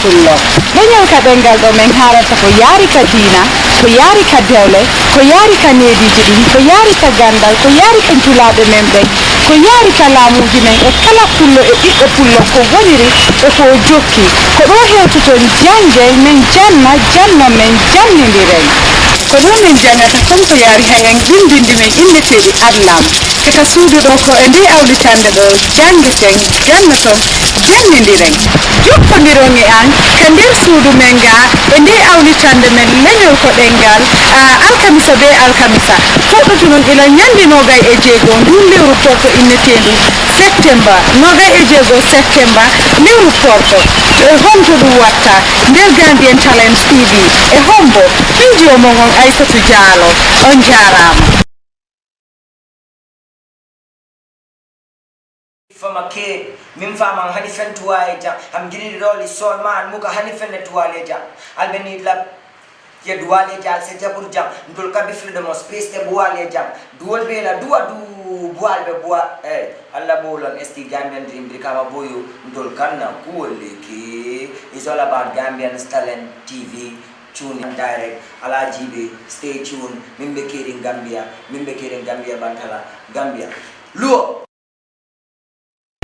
pullo leñol ka ɓengal ɗo min haalata ko yaari ka diina ko yaari ka dewle ko yaari ka neediji ɗin ko yaari ka gandal ko yaari ka julaaɓe men ɓen ko yaari ka laamuji men e kala pullo e ɓiɗɗo pullo ko woniri e ko jokki ko ɗo hewtoton jangge min janno men jannodiren ko ɗum min jangata konko yaari hayen ɗindindi men inneteɗi adlam keka suudu ɗo ko e nde awlitande ɗo jangeten jannoton jannodiren jokkodiron e an ka nder suudu men ga e nde awlitande men leñol ko ɗengal alkamisa be alkamisa foɗɗoto noon ila ñande nogay e jeego ndun lewru porto inneteɗu septembre nogay e jeego septembre lewru porto homto ɗum watta nder Gambian Talents TV e hombo min jomon on Aissatou Diallo on jarama fama ke min fama hani fen tuwaye jam am gini roli sol man muka hani fen tuwale jam albeni lab ye duwale jam se jabur jam ndul ka bifle de mo space te buwale jam duwol be la duwa du buwal be buwa alla bolon esti Gambian dream kama boyo ndul kanna kuwole ke is all about Gambian Talent TV. Tune in direct ala jibe stay tuned mimbe kering Gambia bantala Gambia luo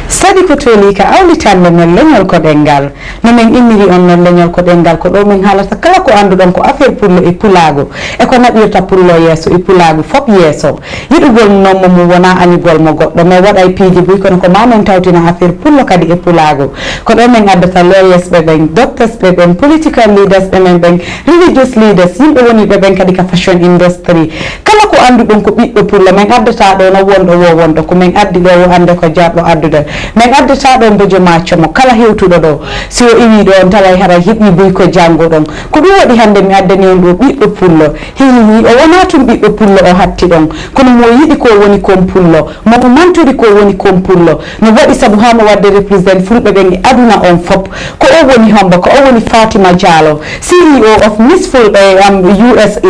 sadi ko toli ka awlitande men leñol ko ɗengal no min immiri on non leñol ko ɗengal ko ɗo min haalata kala ko anduɗon ko affaire pullo e pulago e ko naɓirta pullo yeeso e pulago fop yeeso yiɗugol nommo mum wona añugol mo goɗɗo mais waɗay piiji buy kono ko mamen tawtina affaire pullo kadi e pulago ko ɗo min addata lawyers ɓe ɓen doctors ɓe ɓen political leaders ɓe men ɓen religious leaders yimɓe woni ɓe ɓen kadi ka fashion industry kala ko anduɗon ko ɓiɗɗo pullo min addata ɗo no wonɗo wo wonɗo ko min addi ɗo wo hande ko jaɓɗo addude min addata ɗon bojo macco mo kala hewtuɗo ɗo si o iwi ɗo on taway hara hiɓɓi buy ko janggo ɗon ko ɗum waɗi hande mi addani on ɗo ɓiɗɗo pullo hihi o wona tun ɓiɗɗo pullo o hatti ɗon kono mo yiɗi ko woni kon pullo momo manturi ko woni kon pullo no waɗi saabu hamo wadde représente fulɓe ɓen e aduna on fop ko o woni homba ko o woni Fatima Diallo CEO of Miss Fulɓe USA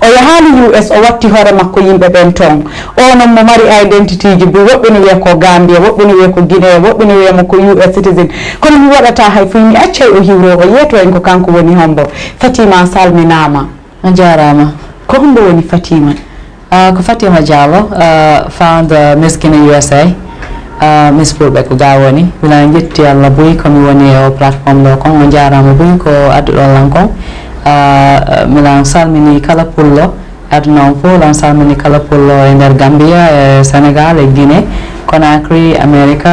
o yahali US o watti hoore makko yimɓe ɓen ton o non mo mari identity ji bu woɓɓe no wiya ko Gambia woɓɓe no wiya ko Guinea woɓɓe no wiyamo ko US citizen kono mi waɗata hay fof mi accay o hiwro o yeeto en ko kanko woni hombo Fatima salminama a jarama ko hombo woni Fatima ko Fatima Diallo found Miss Guinea USA Miss Fulɓe ko ga woni wila jetti Allah boyi komi woni o plateforme ɗo kon o jarama boyi ko adduɗo lan kon milan salmini kala pullo aduna on fof lan salmini kala pullo e nder Gambia e Sénégal e Guinée Conakry America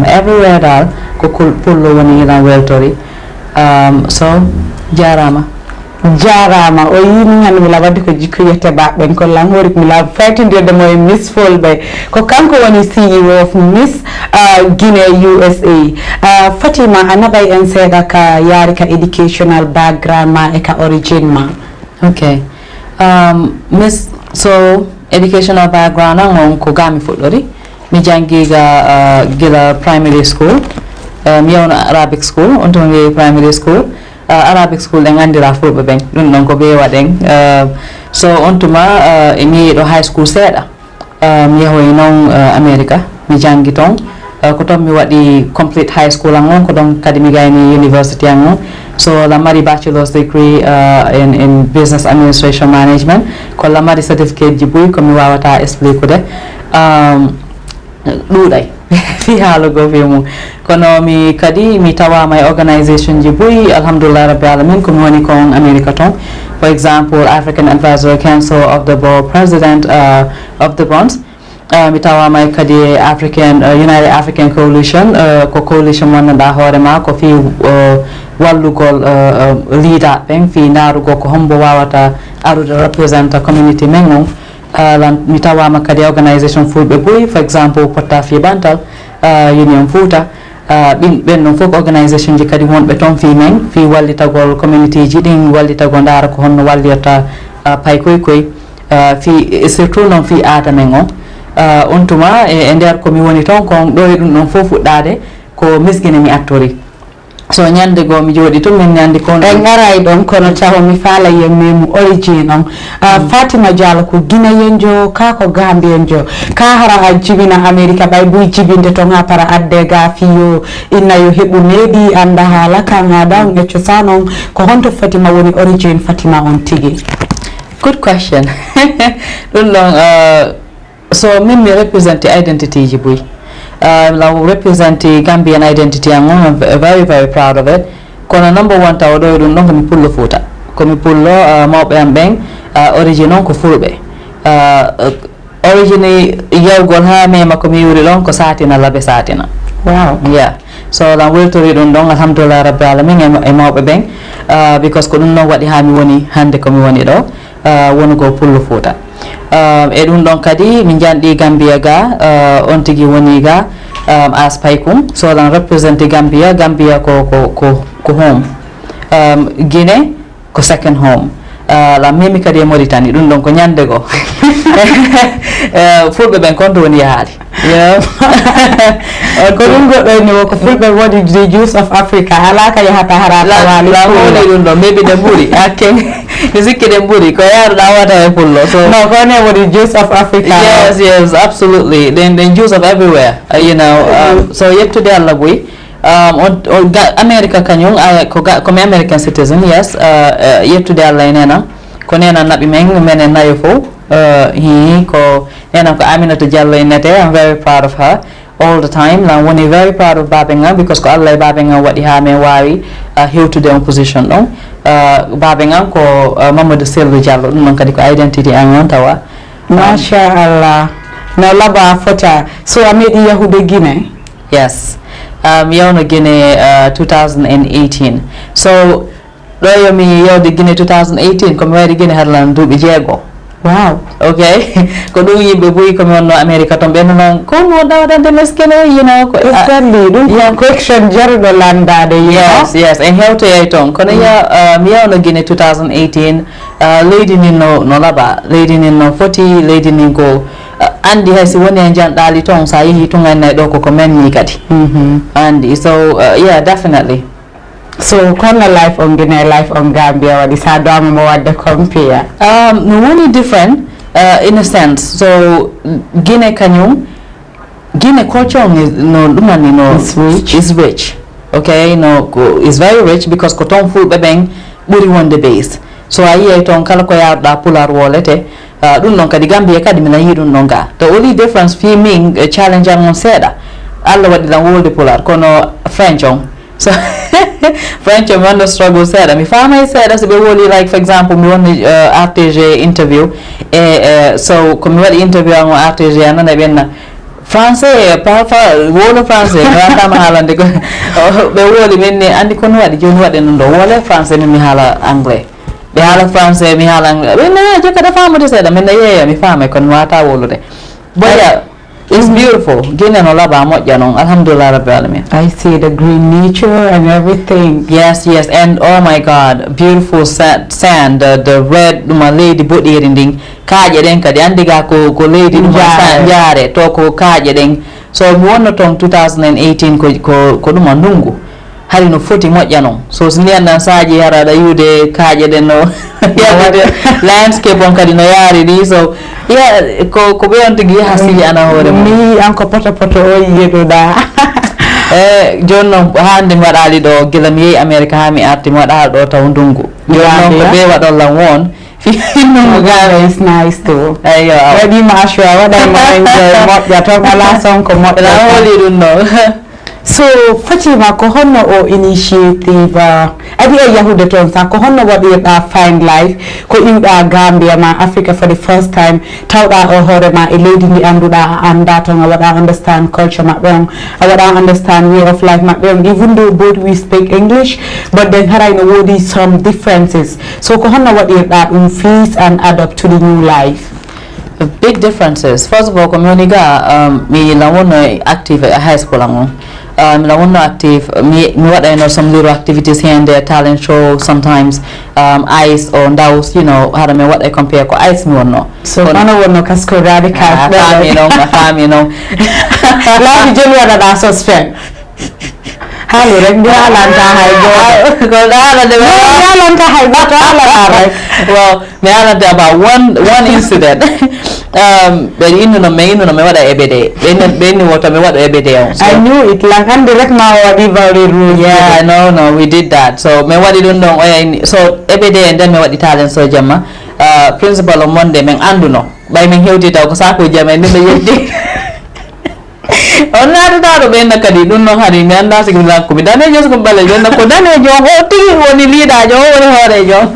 everywhere dal ko pullo woni ilan weltori so jarama o yimi hande mi wadde ko jikko yette baɓen ko lan hoori mi la faytindirde mo e Miss Fulɓe ko kanko woni CEO of Miss Guinea USA Fatima a naɓay en seeɗa ka yaari ka educational background ma e ka origine ma okay Miss so educational background on ko gami fuɗɗori mi jangi ga gila primary school mi yawno Arabic school on to mi primary school Arabic school ɗen andira fulɓe ɓen ɗum ɗon ko ɓe waɗen so on tuma mi yeeɗo high school seeɗa mi yahoy noon America mi jangi toon ko toon mi waɗi complete high school an on ko ɗon kadi mi gayni university an on so lamari bachelor's degree in business administration management ko lamari certificate ji boyi komi wawata expliquede ɗuuɗay fi haalugo fi mum kono mi kadi mi tawama e organisation ji boyi alhamdulillah rabbi alamin komi woni kon America ton for example African Advisory Council of the Board President of the Bronx mi tawama e kadi United African Coalition ko coalition wonnoɗa hoorema ko fi wallugol leader ɓen fi ndarugo ko hombo wawata arude representa community men on mi tawama kadi organisation fulɓe boyi for example potta fi bantal union Fouta ɓen noon fof organisation ji kadi wonɓe toon fi men fi wallitagol community ji ɗin wallitago ndara ko honno wallirta pay koy fi surtout noon fi aada men on tuma e nder komi woni toon kon ɗo e ɗum ɗon fof fuɗɗade ko Miss Guinea mi attori so nyande go mi jodi to min nyande kon en garay don kono tawo mi fala yemmemu origin on Fatima Diallo ko Guinea yenjo ka ko Gambia yenjo ka hara a jibina America bay buy jibinde to nga para adde ga fiyo inna yo hebu nedi anda hala kan ada ngeccio sanon ko honto Fatima woni origin Fatima on tigi. Good question. Don't long so me represent the identity jibuy. I represent the Gambian identity and I'm very proud of it. Kono number 1 tawodo dun non mi pullo futa. Ko mi pullo mawbe am ben origin on ko fulbe. Origine yawgol ha me mako mi yuri lon ko satina labe satina. Wow. Yeah. So la weltori dun don alhamdulillah rabbil alamin e mawbe ben because ko dun non wadi ha mi woni hande ko mi woni do wonu go pullo futa. E dun don kadi min jandi Gambia ga on tigi woni ga as paykum so lan represent Gambia ko home Guinea ko second home la memi kadi Mauritanie dun don ko nyande go fulbe ben konto woni yaali ko dum goddo ni ko fulbe wodi the juice of Africa alaka ya hata harata wali la woni dun don maybe the buri aken Niziki demburi ko yar da wata e pullo so no ko ne wodi juice of Africa. Yes absolutely then the juice of everywhere you know so yet today Allah boy America kanyung ko me American citizen yes yet today Allah nena ko nena nabi men menen nayo fo he ko nena ko Aminata Diallo nete. I'm very proud of her all the time. Now when very proud of Babenga because ko Allah Babenga wadi ha me wawi here to the opposition no Babenga ko Mamadou Sello Diallo non kadi ko identity an tawa masha Allah no laba fota so amedi yahude Guinea. Yes yawno Guinea 2018 so do mi yawde Guinea 2018 ko mi wari Guinea harlan duubi jeego. Wow. Okay. Ko do yimbe boy ko non America ton ben non ko no dawdande meskene you know ko exactly do question jardo landade yes and how to ton kono ya mi yawno Guinea 2018 lady ni no laba lady ni no 40 lady ni go andi hasi woni en jandali ton sa yi to nganna do ko men ni kadi andi so yeah definitely. So kono life on Guinea life on Gambia wadi sa do am mo wadde compare no only different in a sense so Guinea kanyum Guinea culture is no dumani no is rich okay no is very rich because ko ton fulbe ben buri wonde base so ayi ton kala ko yarda pular wolete dun non kadi Gambia kadi mina yidun nonga the only difference fi min challenge on seda Allah wadi lan wolde pular kono French on so French I'm under struggle said mi fama said as be woli like for example mi woni RTG interview so ko mi wadi interview on RTG anana benna français parfa wolo français grata ma halande ko be woli minni andi ko wadi joni wadi non do wala français mi hala anglais be hala français mi hala anglais be na jeka da fama de said minna yeya mi fama ko wata wolude boya. It's beautiful. Guinea no laba mojanon. Alhamdulillah rabbil alamin. I see the green nature and everything. Yes, and oh my God, beautiful sand. The red my lady body ending. Kaje den kadi andiga ko lady sand jare to ko kaje den. So wono tong 2018 ko duma nungu. Hari no foti mojanon. So siniana saji hara da yude kaje den no. Landscape on kadi no yari di so yeah ko be on tigi hasili ana hore mi anko poto o yedo da jonno hande mi wadali do gilam yeyi America ha mi arti mi wada do taw ndungu jonno ko be wadon lan won no gara is nice too ayo wadi ma ashwa wada ma enjoy mo to ala son ko mo la holi dun no so Fatima ko honno o initiative abi e yahude ton sa ko honno wadi find life ko imba Gambia ma Africa for the first time tawda o hore ma e lady ni anduda anda to wada understand culture ma don wada understand way of life ma don even though both we speak English but then haray no wodi some differences so ko honno wadi face and adapt to the new life. Big differences. First of all, community me la wono active at high school la wono active me what I know some little activities here and there, talent show sometimes ice or those you know how me what I compare ko ice me wono so wono kasko radical you know la di jeli wada da suspend Halu rek di alanta hay go. Ko dala de Alanta hay go to alanta rek. well, me alanta about one incident. But you know me wada ebede. Beni water me wada ebede. I knew it lang and direct ma wadi very rude. Yeah, no, we did that. So me wadi don't know. So ebede and then me wadi talent so jama. Principal on Monday men anduno. By me hewti taw ko sako jama ni be yetti. Onna da do ben nakadi dun no hari me anda sigula ko mi dane jos ko bale ben ko dane jo hoti woni leader jo woni hore jo.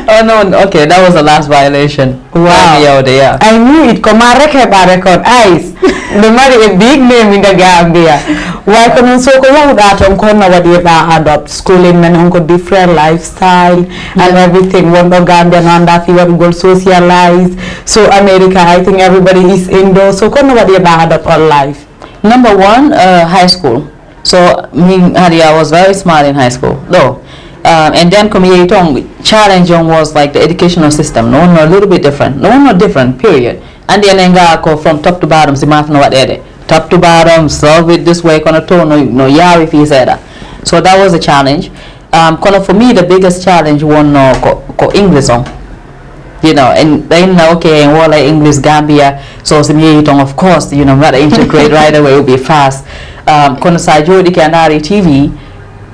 Oh no, okay, that was the last violation. Wow. Yeah. I knew it. Komarek have record eyes. The money a big name in the Gambia. Why can so ko yung atong ko na wadi ba adopt schooling man onko different lifestyle and everything. One of Gambia and that you go socialize. So America, I think everybody is indoors. So ko na wadi ba adopt all life. Number one, high school. So me, Hadia was very smart in high school, though. And then challenge was like the educational system. No, a little bit different. No, different. Period. And then go from top to bottom. Si math no what they top to bottom. Solve it this way. Kono to no yeah if he said that. So that was a challenge. Kono for me the biggest challenge was no ko English on. You know, and then okay, and what like English Gambia. So of course, you know, gotta integrate right away. It will be fast. Kono sa jodi kanari TV.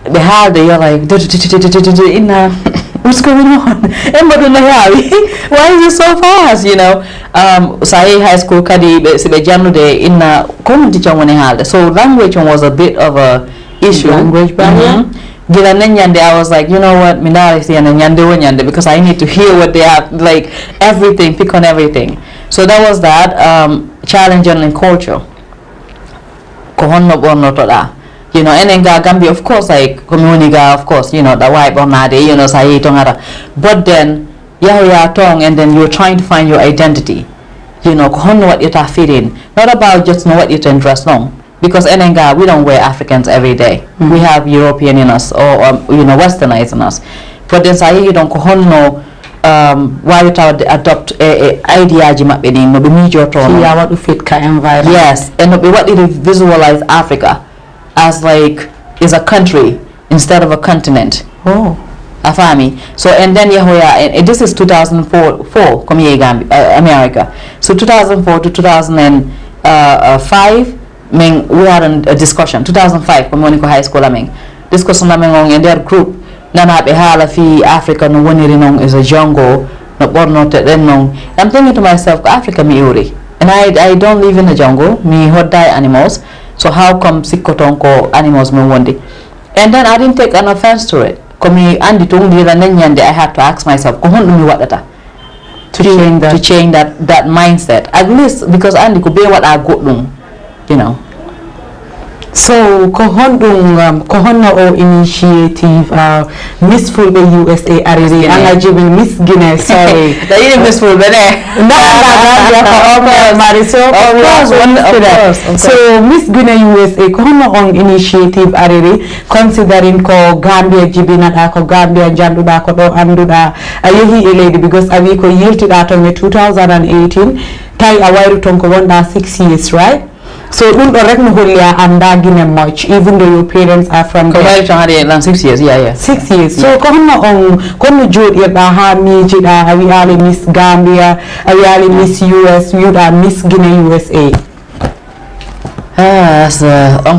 Behind you're like what's going on? Why is it so fast? You know, say high school kadi be janude inna kono teacher woni halde. So language was a bit of a issue. Language barrier. Gila nyande, I was like, you know what, minari si nyande because I need to hear what they have, like everything, pick on everything. So that was that challenge in culture. Kohonno bonno to da. You know, and then Gambia, of course, like community, of course, you know, the white bonade, you know, say tongara. But then, yeah, tong, and then you're trying to find your identity. You know, what you're fitting. Not about just know what you're interested in. Because in Enga, we don't wear Africans every day. We have European in us, or you know, Westernized in us. But then say you don't know why you adopt a idea no be major tone. Yeah, what to fit ka environment. Yes, and no be what you visualize Africa as like is a country instead of a continent. Oh, Afami. So and then and this is 2004 come here America. So 2004 to 2005 we had a discussion. 2005 come on high school discussion on their group nana be hala fi Africa no woni rinong is a jungle no borno te denong. I'm thinking to myself Africa mi uri. And I don't live in the jungle. Me hot die animals. So how come sikotonko animals me one day? And then I didn't take an offense to it. Komi andi tungi nyande I had to ask myself, to change that mindset. At least because andi could be what I got you know. So kohonno o initiative Miss Fulbe USA ariri anga jibil Miss Guinea sorry that is Miss Fulbe so Miss Guinea USA kohonno on initiative ariri considering ko Gambia jibinata ko Gambia janduda ko do anduda ayehi a lady because awi ko yiltida to 2018 tay a wayru ton ko wonda 6 years right. So don't Guinea much, even though your parents are from there. 6 years, yeah. 6 years. So kono jod ha mi jida awi ali Miss Gambia, awi ali Miss US, you are Miss Guinea USA. That's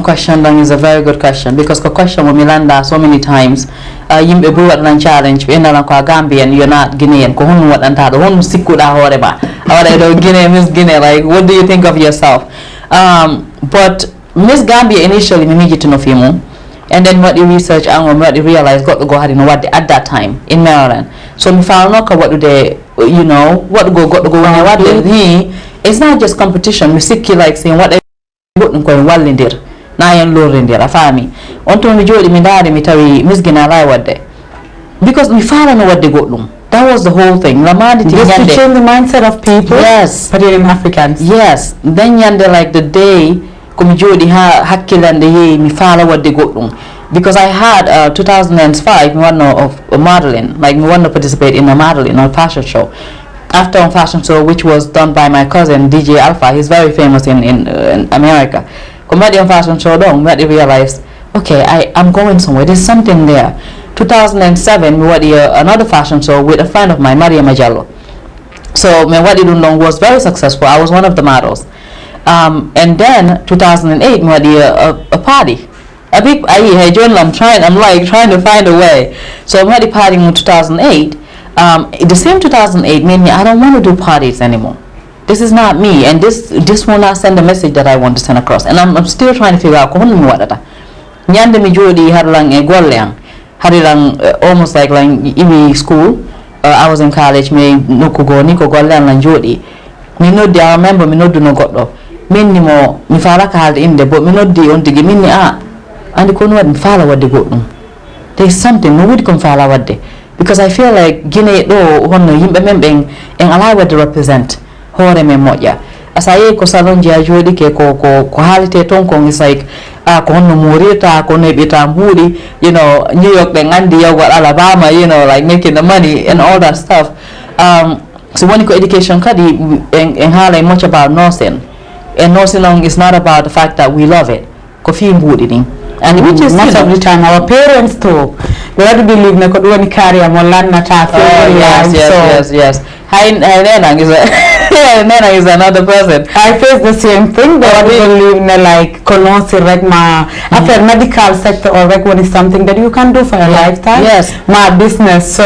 question is a very good question because the question when Milanda so many times yimbe bu wat challenge be na ko Gambia and you're not Guinean ko hon wat anta do hon sikuda hore ba awada do Guinea Miss Guinea like what do you think of yourself? But Miss Gambia initially we need to know Fimu, and then what the research and what they realized got to go ahead and what at that time in Maryland. So we found out what do they you know what got to go and what they it's not just competition. We seek like saying what they got to go in there. Na yan low in there. Afami. Until we join the midari mitari Miss Guinea what they because we found out what they got to. That was the whole thing. Just to change the mindset of people. Yes. Particularly Africans. Yes. Then yonder like the day kumjodi hakilande ye mi follow what they go on. Because I had 2005 one of modeling, like me want to participate in a modeling or fashion show. After a fashion show which was done by my cousin DJ Alpha, he's very famous in America. Comedian fashion show dong, but realized, okay, I'm going somewhere. There's something there. 2007, we went another fashion show with a friend of mine, Maria Majallo. So my what was very successful. I was one of the models. And then 2008, we had a party. A big I'm trying to find a way. So I had a party in 2008. The same 2008 made me, I don't want to do parties anymore. This is not me, and this will not send the message that I want to send across. And I'm still trying to figure out nyande mi jodi harlang e golleng harilang almost like imi school. I was in college, me nukugo niko golleng lan jodi. Mi noddi, I remember mi noddu no goddo. Minni mo mi fala ka halde inde, but mi noddi on tigi minni andi kono wad mi fala wadde goddum. There's something no would come fala wadde, because I feel like Guinea do honno yimbe men ben en ala wadde represent hore men moƴƴa. Asaye ko salon jia jodi ke ko halite ton ko is like ko honno morita ko nebita mburi, New York be ngandi yago Alabama, like making the money and all that stuff. So when you go education kadi en hala much about nursing, and nursing is not about the fact that we love it. Kofi mburi ni. And which is most of the time our parents too, we have to believe na kodu ni career mo land na ta. Yes. Nena is another person. I face the same thing. They want to believe in like colonsi after medical sector or when is something that you can do for a lifetime. Yes. My business. So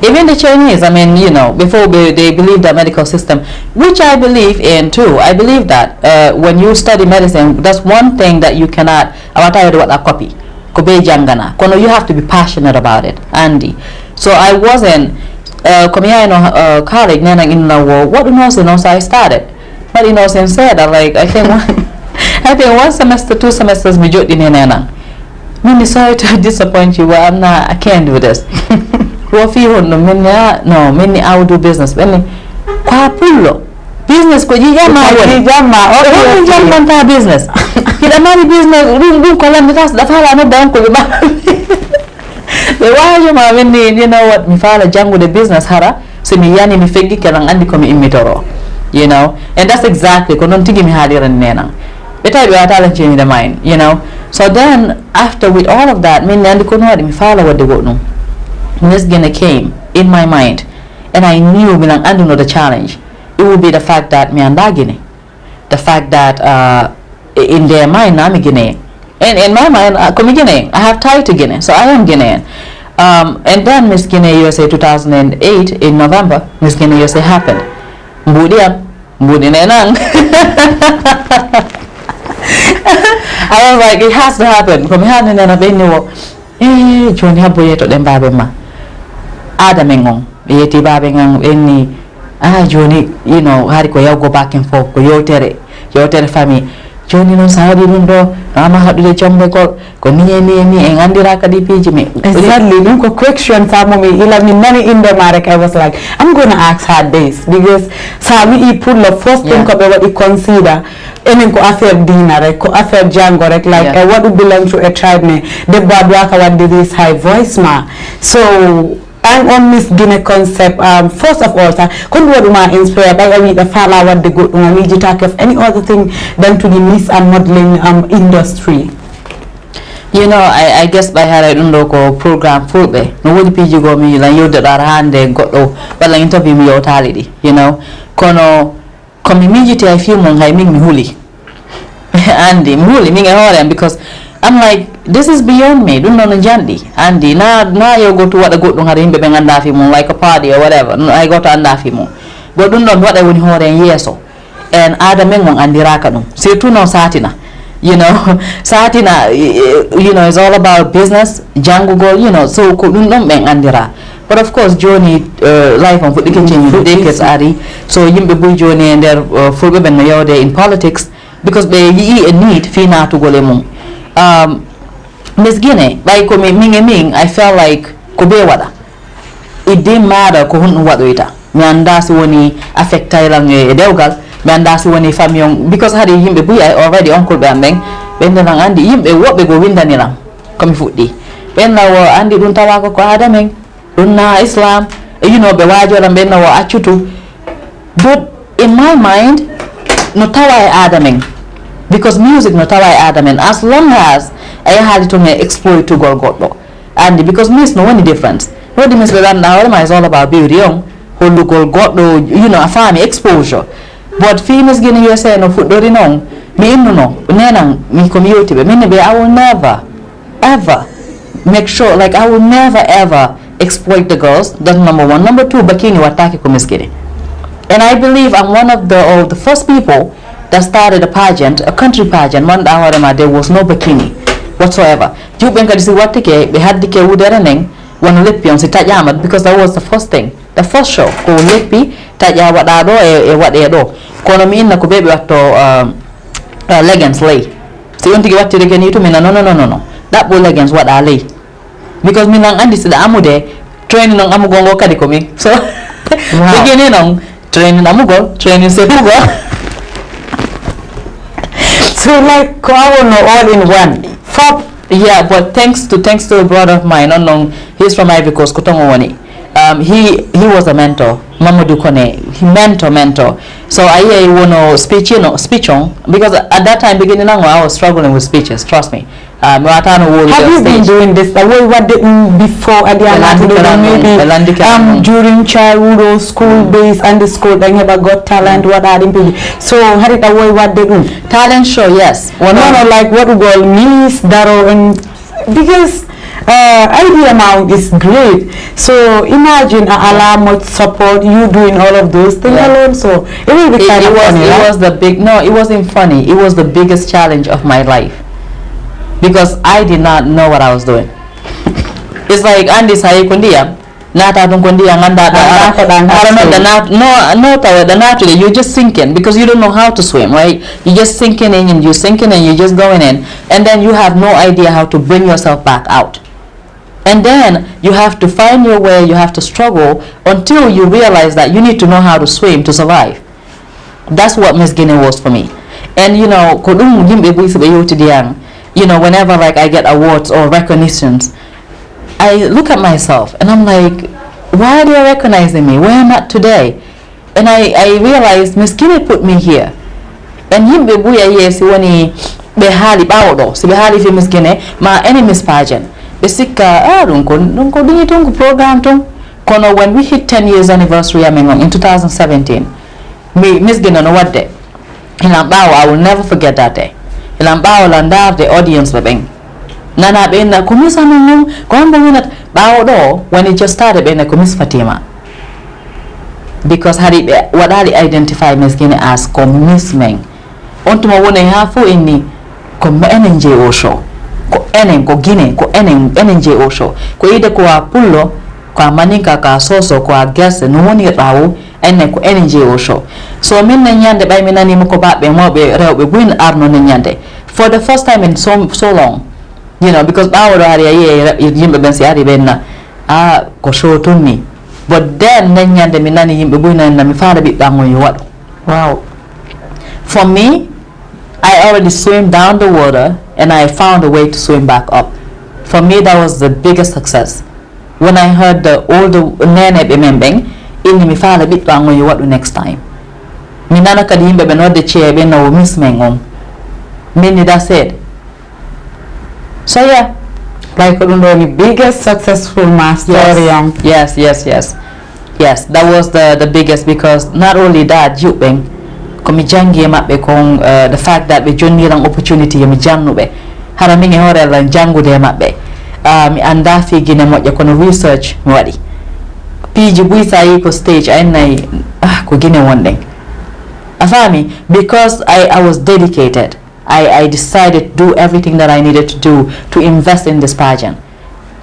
even the Chinese, I mean, before they believe the medical system, which I believe in too. I believe that when you study medicine, that's one thing that you cannot. Copy. You have to be passionate about it, Andy. So I wasn't. Colleague nana in the war. What I started. But said I think one semester, 2 semesters me jot in nana. Mimi sorry to disappoint you, but I can't do this. Many I will do business. Business ko jama business. Kita mari business kolam da fala no dan ko ba. The why you know what, mi fala jangu the business hara so mi yani mi feggi kelang andi ko mi immitoro, and that's exactly ko non tigi mi hadiran nena beta be atala change the mind, so then after with all of that min andi ko no mi fala wadde go no Miss Guinea came in my mind, and I knew bilang andi no the challenge. It would be the fact that me anda Guinea, the fact that in their mind I'm Guinea. And in my mind, I have tied to Guinea, so I am Guinean. And then Miss Guinea USA 2008 in November, Miss Guinea USA happened. Mbudi nenang. I was like, it has to happen. Kung mihan nena benyo, Johnny haboye to dem babe ma. Ada mengong, yeti babe ngang eni. Johnny, hari ko yaw go back and forth ko yotere family. Johnny no sahadi nundo ama hadude jambe ko ni engandira kadi piji me exactly ko question samo me ila mi nani in the marek. I was like, I'm going to ask her this because sabi I pull the first thing ko be what I consider enen ko affaire dina rek ko affaire jango rek like what would belong to a tribe me the badwa ka what this high voice ma. So I'm on Miss Guinea concept. First of all, could you inspire by a fala what the good one need to talk of any other thing than to the Miss and modeling industry? I guess by her I don't know program full be. No would PG go me like you that are hand got but like interview me totality. Kono come immediately I feel mon ming me huli. Andy huli ming a because I'm like, this is beyond me. Don't know Jandi. Andy, now you go to what the good don't have him like a party or whatever. No, I got to andafimo. But don't know what I would hold in years so. And Adam Mengong and Dirakano. See to no Satina. Satina, is all about business, Django goal, so couldn't know Meng Andira. But of course, Johnny, life on foot the kitchen, decades Ari. So Yimbe Johnny and their full women in politics because they need Fina to go lemon. Miss Guinea, like ming, I felt like Kubewada. It didn't matter kuhun what wita. Miandasi woni affect Thailand Delgal, Miandasi woni family because had him be I already uncle Bambeng, when the Andy him what be go win Daniela. Come foodie. When now Andy Duntawako ko Adameng, Dunna Islam, Bewajo and Ben now Achutu. But in my mind, no tawa Adameng. because music no tawa adam and as long as ay hali to me exploit to gol goddo and because miss no any difference what the miss that now is all about beauty on holu gol goddo you know afami exposure but famous Guinea USA no fudori non me no nena mi community be I will never ever make sure like I will never ever exploit the girls. That's number one. Number two, bakini wataki ko Miss Guinea. And I believe I'm one of the first people that started a pageant, a country pageant. There was no bikini whatsoever. You benga disi watike be had dike wudereneng wan lepion si tajamat because that was the first thing, the first show. Ko lepi tajya wadado e wade do. Kono mi inna ko bebe watto leggings lay. Si unti watti regen itu mina no. That bo leggings what are lay. Because mi nang andi sida amude training nang amugongo kadi ko mi. So begini nang training amugo, training sepugo. So like all in one. Yeah, but thanks to a brother of mine, he's from Ivory Coast, Kotongowani. He was a mentor, Mamadou Kone. He mentor. So I speech on because at that time beginning I was struggling with speeches. Trust me. Have you been doing this? What did before maybe during childhood or school days and the school they never got talent? What are the so how did what they do? Talent show, yes. No, like what we call Miss Daro and because idea now is great. So imagine allow much support you doing all of those things alone. So it will be kind of funny. It wasn't funny. It was the biggest challenge of my life. Because I did not know what I was doing. It's like Andy Sai Kundia, Nata Kundia, naturally you're just sinking because you don't know how to swim, right? You're just sinking in and you're just going in, and then you have no idea how to bring yourself back out. And then you have to find your way, you have to struggle until you realize that you need to know how to swim to survive. That's what Miss Guinea was for me. And whenever like I get awards or recognitions, I look at myself and I'm like, why are they recognizing me? Where am I today? And I realized Miss Guinea put me here. And him be buya yes when he behali bawdo. Si behali fi Miss Guinea ma any Miss pageant. Besika dunko dingi tungu program tung. Kono when we hit 10 years anniversary in 2017. Miss Guinea no what day. I will never forget that day. Ilambao landar the audience babeng nana bena kumisa nungu kwamba winat bao do when it just started bena kumis Fatima because what I identify Miss Guinea as commismeng onto ma wona hafu inni ko enenje osho ko enen ko Guinea ko enenje osho ko ide ko apullo ko maninka ka soso ko guest no woni bawo ene ko enenje osho so min na nyande bay minani mako babbe mobe rewbe buin arno na nyande for the first time in so long, because bawo area yimbe ben si ari benna ko show to me, but then na nyande minani yimbe buin na mi faada bi bango you what. Wow. For me, I already swam down the water and I found a way to swim back up. For me, that was the biggest success. When I heard the older nene be membeng in mi faada bi bango you what next time. Minana kadi yimbe ben wadde chair ben no miss mengom. Many that's it. So yeah, like the biggest successful master. Yes. That was the biggest because not only that, jupeng komijangi mabe kong the fact that we journey lang opportunity yami jangu be haramingi hore lang jangu de mabe anda fi gine moja kono research wadi piji buisa iko stage ainai ko gine one afami because I was dedicated. I decided to do everything that I needed to do to invest in this pageant.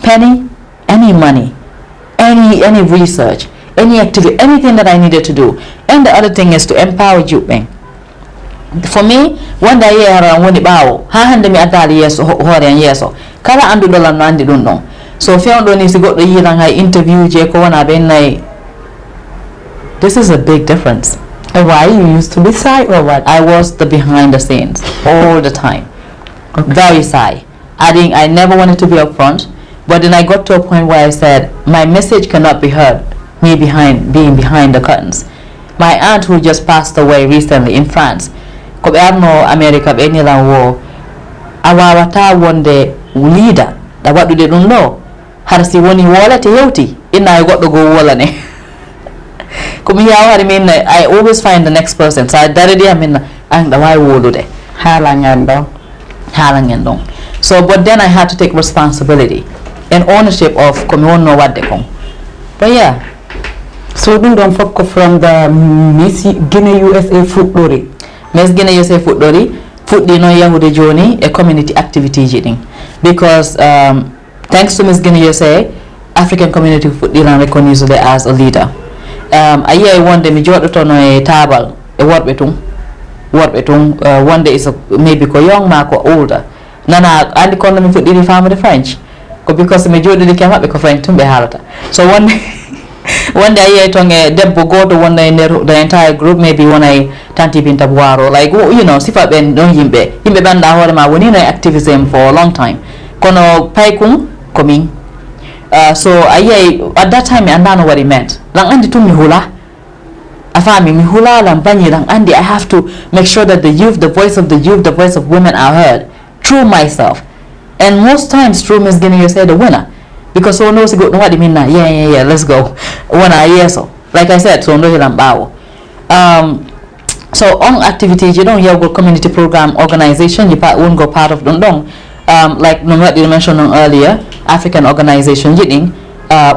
Penny, any money, any research, any activity, anything that I needed to do. And the other thing is to empower Jupeng. For me, one day around when bao, ha hande mi adali yeso hore yeso. Kala andu dola no andi dun no. So if you don't need to go to I interview Jeko wana ben like this is a big difference. Why you used to be shy or what? I was the behind the scenes all the time. Okay. Very shy. I never wanted to be up front, but then I got to a point where I said my message cannot be heard me being behind the curtains. My aunt who just passed away recently in France, ko ɓe arno America ɓe nilan wo a wawata wonde leader ɗa waɗude ɗum ɗo har si woni wolete yewti inna e goɗɗo go wolane komi yawari min I always find the next person sa daridi am minna an ɗa wawi wolude haala ngen ɗon so but then I had to take responsibility and ownership of komi wonno wadde kon but yeah so ɗum ɗon fof ko from the Miss Guinea USA fuɗɗori Miss Guinea USA fuɗɗi noon yahude joni e community activity ji ɗin because thanks to Miss Guinea USA African community fuɗɗiran recognize as a leader a yiyay wonde mi joɗotono e tabal e worɓe tun wonde is maybe ko young ma ko older nana andi kono mi fuɗɗiri famude French ko because mi joɗiri ke maɓɓe ko French tun ɓe haalata so wonde a yiyay ton e debbo goto wonno e nder the entire group maybe wonay tanti Binta Boiro like you know sifa ɓen ɗon yimɓe ɓanɗa hoore ma wonino e activism for a long time kono paykum komin so a yiyay at that time mi andano what it meant lan andi tun mi hula a faami mi hula lan bañi lan andi I have to make sure that the youth, the voice of women are heard through myself and most times through Miss Guinea USA the winner because so no si goɗɗum waɗi minna yeah let's go wona yeeso like I said so ndo hilan ɓaawo so on activity ji ɗon yawgol community programme organisation yi wongo part of ɗum ɗon like no waɗi mention on earlier African organisation ji ɗin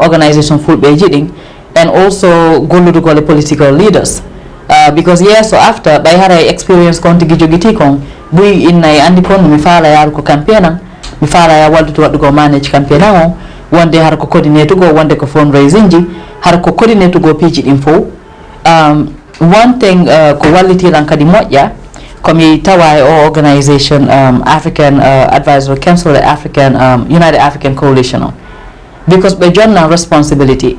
organisation fulɓe ji ɗin and also golludugol e political leaders because so after ɓay haray experience kon tigi jogiti kon ɓuyi inna e andi kon mi faala yaaru ko campaign an mi faala ya waldude waɗugo manage campaign an o wonde har ko coordinate go wonde ko fundraising ji har ko coordinate go piiji ɗin fof one thing ko wallitiran kadi moƴƴa komi tawa e o organisation African Advisory Council e African United African Coalition o because ɓe jonnan responsibility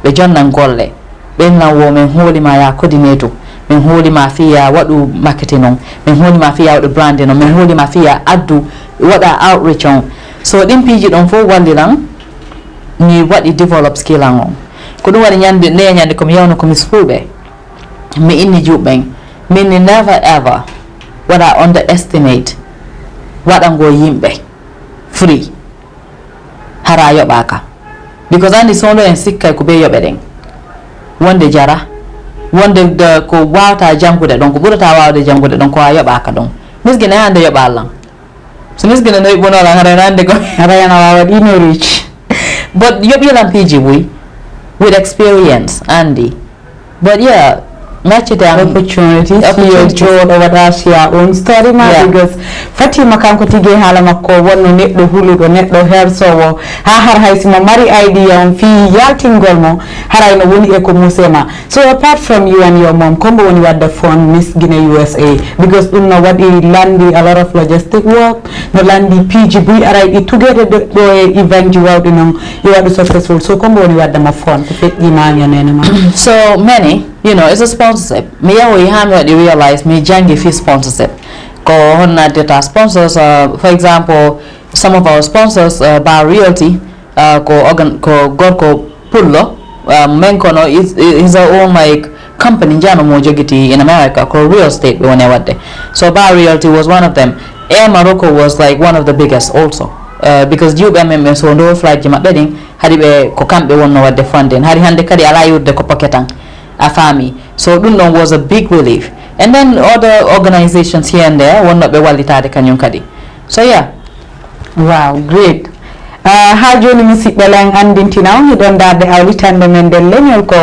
ɓe jonnan golle ɓennan wo min hoolima ya coordinate min hoolima fiya waɗu marketing on min hoolima fiya waɗu branding on min hoolima fiya addu waɗa outreach on so ɗin piiji ɗon fof walliran mi waɗi develop skill an on ko ɗum waɗi ñande komi yawno komi fulɓe mi inni juɓɓen min ni never ever waɗa underestimate waɗango yimɓe free hara yoɓaka because andi sondo en sikkay ko ɓe yoɓe ɗen wonde jara wonde ko wawata jangude ɗon ko ɓurata wawde jangude ɗon ko a yoɓaka ɗon misguine hande yoɓa allan so misguine no yoɓɓunola harayno hande ko harayno wawa ɗino reach but yoɓilan piiji ɓuy with experience andi but yeah matchete opportunity yo jooɗo waɗa siya on story ma because Fatima kanko tigui haala makko wonno neɗɗo huluɗo neɗɗo hersowo ha har hay simo mari idea on fi yaltingol mo harayno woni e ko musema so apart from you and your mom kombo woni wadde fon Miss Guinea USA because ɗum no waɗi landi a lot of logistic work no landi piiji buy aray ɗi tugede ɗo e event ji wawɗi noon yo waɗu successful so kombo woni waddema fon ko feƴƴima ñanene ma so many you know it's a sponsorship mi yahoyi ha mi waɗi realize mi jangi fi sponsorship ko honna data sponsors for example some of our sponsors Bar Realty ko gorko pullo men kono is our own like company jano mo jogiti in America ko real estate ɓe woni wadde so Bar Realty was one of them Air Morocco was like one of the biggest also because juɓe amen so ndo flight ji maɓɓe ɗin haɗi ɓe ko kamɓe wonno wadde funding hari hande kadi ala yurde ko poketan a family so ɗum ɗon was a big relief and then other organizations here and there wonno ɓe wallitade kañum kadi so yeah wow great ha joni musidɓe len andintina on hiɗon darde awlitande men nden leñol ko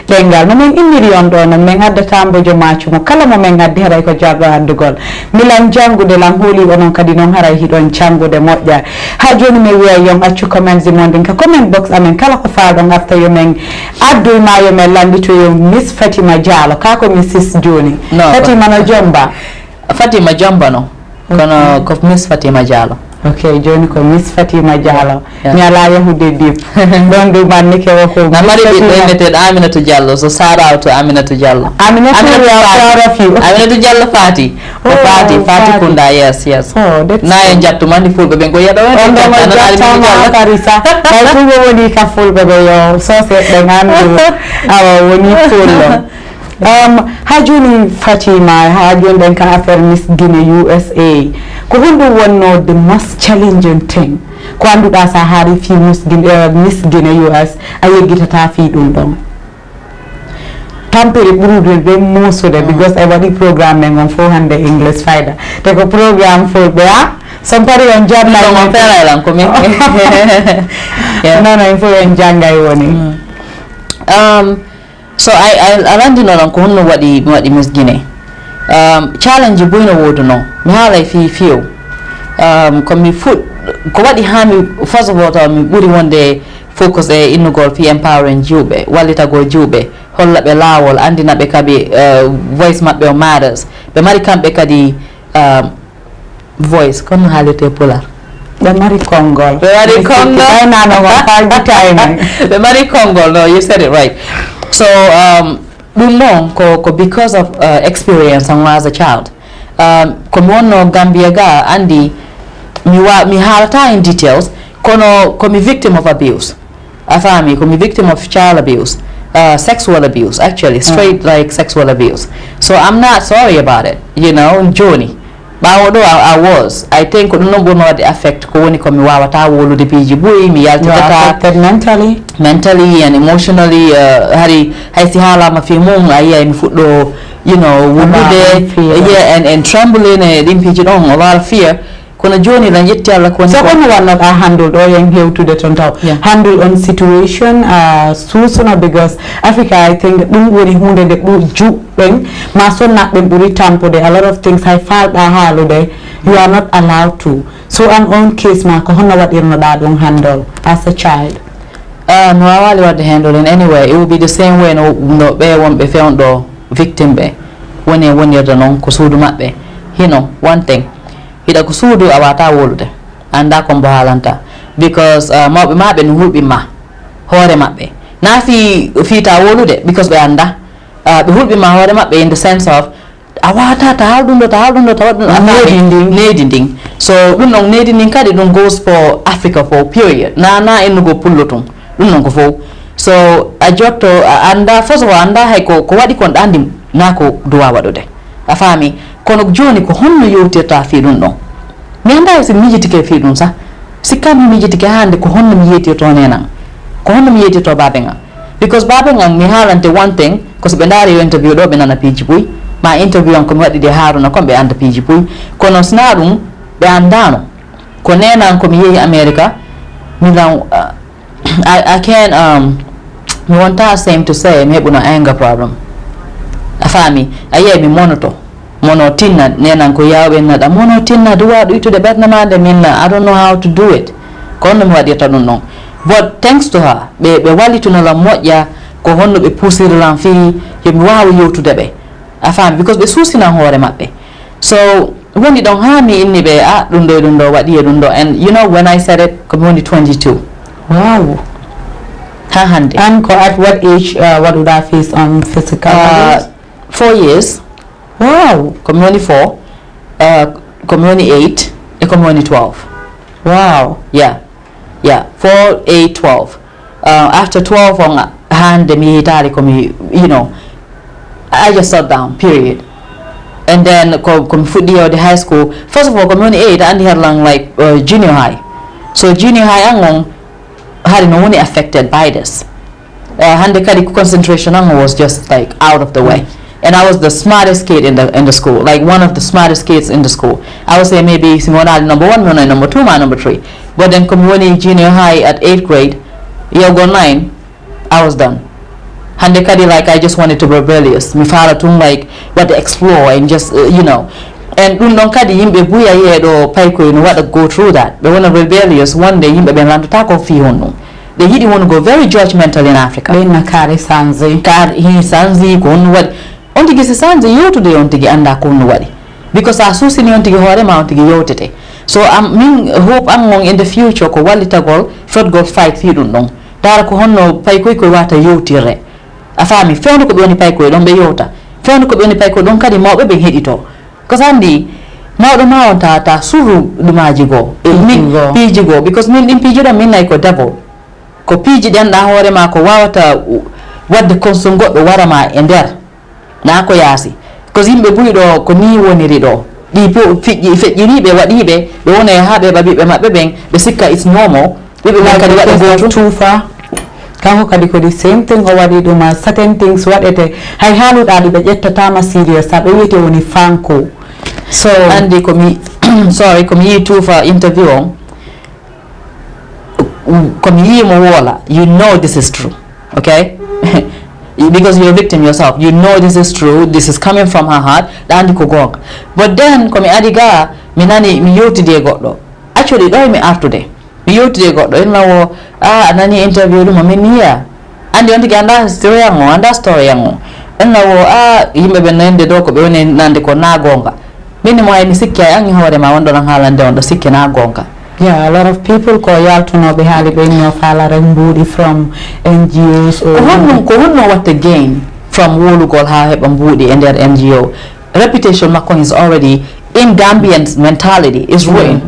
ɗengal nomin immiri on ɗo noon min addata mbojo maccumo kala mo min addi haray ko jarɗo addugol milan janggude lan hooli onon kadi noon haray hiɗon janggude moƴƴa ha joni mi wiya yon accu comment ji mon ɗin ka comment box amen kala ko faaɗon afta yomin addu ma yomin landitoyo Miss Fatima Diallo kako Mrs joni Fatima no jomba Fatima jomba no kono ko Miss Fatima Diallo okay joni ko Miss Fatima Diallo mi ala yahude dip don du man nike wako na mari ɓiɗɗo meted Aminatu Diallo so shout out to Aminatu Diallo Aminatu Diallo Fati Fati Kunda yes na en jattu mandi fulɓe ɓe go yeɗo Karisa ay fulɓe woni ka fulɓe ɓe yo so seɗɗe gandu awa woni fullo hajuni Fatima hajun den ka affaire Miss Guinea USA ko hunde wonno the most challenging thing ko anduɗa sa haari fi Miss Guinea US a yeggitata fi ɗum ɗon tampere ɓurude ɓe musude because I waɗi programme men on 400 English fayda te ko programme fulɓe a son pari on jannalan komin non il faut en janggay woni so I landinoɗon ko honno mi waɗi Miss Guinea challenge boyno woduno mi haalay fi few komi ko waɗi hami first of all taw mi ɓuuri wonde focus e innugol fi empowering juuɓe wallitago juuɓe holla ɓe laawol andina ɓe kadi voice maɓɓe o matters ɓe mari kamɓe kadi voice kono haalete pular ɓe mari konngol ɓe mari konngol no you said it right so ɗum noon ko because of experience as a child komi wonno Gambia ga andi mi haalata in details kono komi victim of abuse a faami komi victim of child abuse sexual abuse actually straight like sexual abuse so I'm not sorry about it you know joni ɓawo ɗo I think ko ɗum noon ɓurno wadde affect ko woni komi wawata wolude piiji ɓuuri mi yaltitata mentally and emotionally hay si haalama fi mum a yiya mi fuɗɗo you know wulude and trembling e ɗin piiji ɗon a lot of fear kono joni lan yetti Allah ko so on wannot a handle ɗo yen hewtude ton taw handle on situation susuno because Africa I think ɗum woni hunde nde juɓɓen ma sonnaɓen ɓuuri tampude a lot of things hay falɗa haalude you are not allowed to so an on case ma ko honno waɗirnoɗa ɗum handle as a child no a wali wadde handle in anyway it will be the same way no ɓe wonɓe fewnɗo victime ɓe woni e wonirde noon ko suudu maɓɓe hino one thing hiɗa ko suudu a wata wolude anda ko mbo haalanta because mawɓe maɓe no hulɓinma hoore maɓɓe na fiita wolude because ɓe anda ɓe hulɓinma hoore maɓɓe in the sense of a wata ta haal ɗum ɗo ta waɗɗum needi ndin so ɗum ɗon needi ndin kadi ɗum goes for Africa for period na ennugo pullo tum ɗum ɗon ko fof so a jotto a anda first of all anda hay ko waɗi kon ɗa andi na ko duwa waɗude a faami kono joni ko honno yewtirta fi ɗum ɗon mi anda si mijitike fi ɗum sa sikka mi mijitike hande ko honno mi yetirto nenan ko honno mi yetirto babe ngan because babe ngan mi haalante one thing ko so ɓe ndaari yo interview ɗo ɓe nana piiji puy ma interview an komi waɗi de Haruna kon ɓe anda piiji puy kono sina ɗum ɓe andano ko nenan komi yeehi America milan I can mi wonta same to say mi heɓuno anger problem a faami a yiya mi mono tinna nenan ko yawɓe naɗa mono tinna duwa ɗuytude ɓerde made minna I don't know how to do it ko honno mi waɗirta ɗum noon but thanks to her ɓe wallitunolam moƴƴa ko honno ɓe pusirilam fi yomi wawa yewtude ɓe a faami because ɓe suusinan hoore maɓɓe so woni ɗon ha mi inni ɓe ɗum ɗo waɗi e ɗum ɗo and you know when I said it komi woni 22 wow ha hande and ko at what age waɗuɗa face on physical 4 years wow komi woni 4 komi woni 8 e komi woni 12 wow yeah 4 8 12 after 12 on hande mi hitali komi you know I just sat down period and then komi fuɗɗi yewde high school first of all komi woni 8 andi herlang like junior high so junior high an on hari no woni affected by this hande kadi concentration an was just like out of the way and I was the smartest kid in the school, like one of the smartest kids in the school. I would say maybe Simona number 1, Mona number 2, my number 3. But then community junior high at 8th grade, year go 9, I was done. Hande kadi like I just wanted to be rebellious. Mi fala tum like what to explore and just you know. And ɗum kadi yimɓe buya yeeɗo paykoy no waɗa go through that. Ɓe wona rebellious one day yimɓe ɓe landata ko fi honno. They yiɗi won go very judgmental in Africa. Ɓenna kaare sanzi. Hi sanzi ko honno waɗi. On tigi si sanzi yewtude on tigi anda ko honno waɗi. Because a suusini on tigi hoorema on tigi yewtete. So min hope an on in the future ko wallitagol fotgol fight fi ɗum ɗon. Dara ko honno paykoy koye wata yewtirre. A faami fewde ko ɓe woni paykoye ɗon ɓe yewta. Fewde ko ɓe woni paykoye ɗon kadi mawɓe ɓe heɗito. Because andi mawɗo ma on ta suru ɗumaji goo piiji goo because min ɗin piiji ɗon min nayi ko devil ko piiji ɗenɗa hoorema ko wawata wadde konso goɗɗo warama e nder na ko yasi ko yimɓe buyɗo ko ni woniri ɗo ɗi fiƴƴi feƴƴiriɓe waɗiɓe ɓe wona e haɓe babiɓe maɓɓe ɓen ɓe sikka it's normal ɓiɓe ɓen kadi waɗa goto tuufa kanko kadi ko the same thing o waɗi ɗum certain things waɗete hay haaluɗa ɗi ɓe ƴettatama serious sa ɓe wiyete woni fanko so andi komi sorry komi yi tuufa interview on komi yimo woola you know this is true okay because you're a victim yourself you know this is true this is coming from her heart ɗandi ko gonga but then komi adi ga mi nani mi yewtidi e goɗɗo actually ɗo mi artude mi yewtidi e goɗɗo en lawo a nani interview ɗum min yiya andi on tigi anda story yang o anda story yang o en lawo a yimɓe ɓe nande ɗo ko ɓe woni nande ko na gonga minni mo ay mi sikki ay angi hoore ma wonɗo tan haalande on ɗo sikki na gonga. Yeah, a lot of people ko yaltunoɓe haali ɓe no falare mbuuɗi from NGOs ko honno watta gain from wolugol ha heɓa mbuuɗi e nder NGO reputation makko is already in Gambian mentality is ruined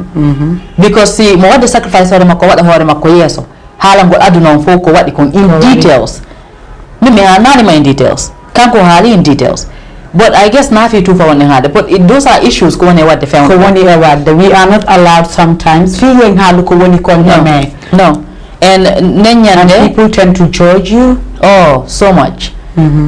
because si mo wadde sacrifice hoore makko waɗa hoore makko yeeso haalangol aduna on fof ko waɗi kon in details min mi haalnanima in details kanko haali in details but I guess nafi tufa woni haade but those are issues ko woni e wadde fewn ko woni e wadde we are not allowed sometimes fi hen haalu ko woni kon no and neññande and people tend to judge you so much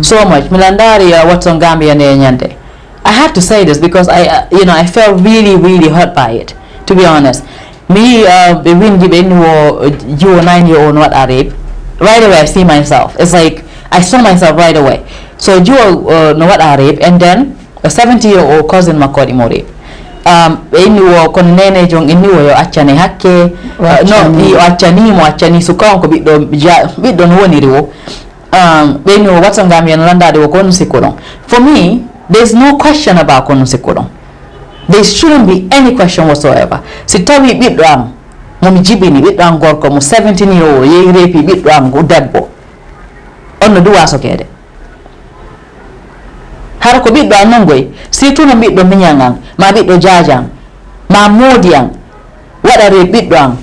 so much milandari what's on Gambia neññande I have to say this because I felt really hurt by it to be honest me be windi be ni wo you 9-year-old what are rape right away I see myself it's like I saw myself right away so you know what are rape and then a 70-year-old cousin makodi mo rape ini wo kon nene jong ini wo yo accane hakke no i accani so kanko biddo no woni riwo be ni wo watson Gambia no landade wo kon sikono for me there's no question about kon sikono there shouldn't be any question whatsoever si tawi biddo am mo jibini biddo am gorko mo 17-year-old yehi repi biddo am go debbo on no duwa so kede har ko biddo am nangoy surtout no biddo minyangan ma biddo jajang ma modiang wada re biddo am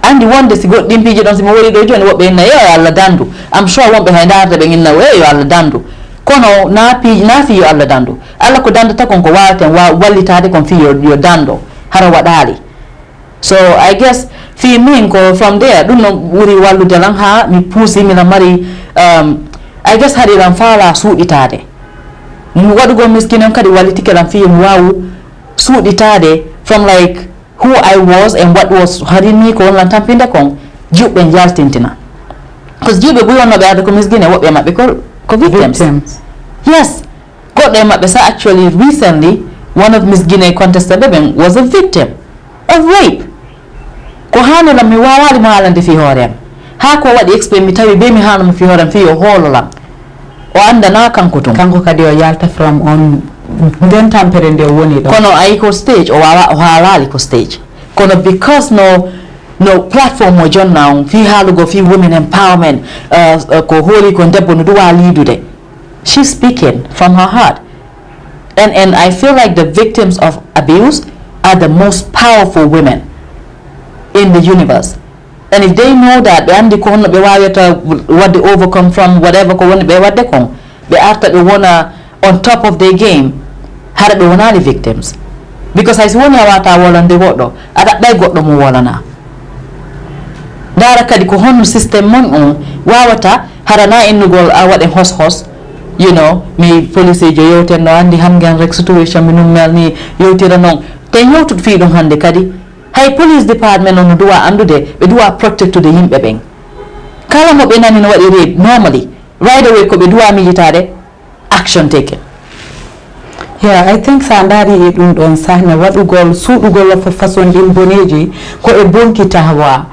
andi wonde si goddin piji don si mo wori do joni wobbe na yo Allah dandu am sure wonbe haydarde be nginna yo Allah dandu kono na fi yo Allah dandu Allah ko danda takon ko waten wallitade kon fi yo dando hara wadali so I guess fi min ko from there dum no wuri wallude lan ha mi pusi mi na mari I guess hari ran fala suuditade mu wadugo miskinen kadi wallitike lan fi mi wawu suuditade from like who I was and what was harini ko lan tampinde kon jubbe jaltintina because jubbe bu wonno be ada ko miskine wobbe mabbe ko victims yes godde mabbe sa actually recently one of Miss Guinea contestant was a victim of rape ko hano la mi wawali mo halande fi hoorem ha ko wadi explain mi tawi be mi hano mo fi hoorem fi o hololam o anda na kanko kadi o yalta from on den tampere nde woni do kono ay ko stage o hawali ko stage kono because no platform mo jonna fi halugo fi women empowerment ko holi ko debbo no duwa lidude she's speaking from her heart and I feel like the victims of abuse are the most powerful women in the universe and if they know that they andi ko honno be wawata what they overcome from whatever ko woni be wadde kon be arta be wona on top of their game hada be wonali victims because I woni wata wolande goddo ada day goddo mo wolana dara kadi ko honno system mon on wawata harana innugol a wade hos you know mi police jo yewten no andi hamgan rek situation minum melni yewtira non te yewtut fi dum hande kadi hay police department on duwa andude be duwa protect to the yimbe ben kala mo be nani no wadi rape normally right away ko be duwa militare action taken. Yeah, I think sandari e dum don sahna wadugol suudugol fo façon din boneji ko e bonkita hawa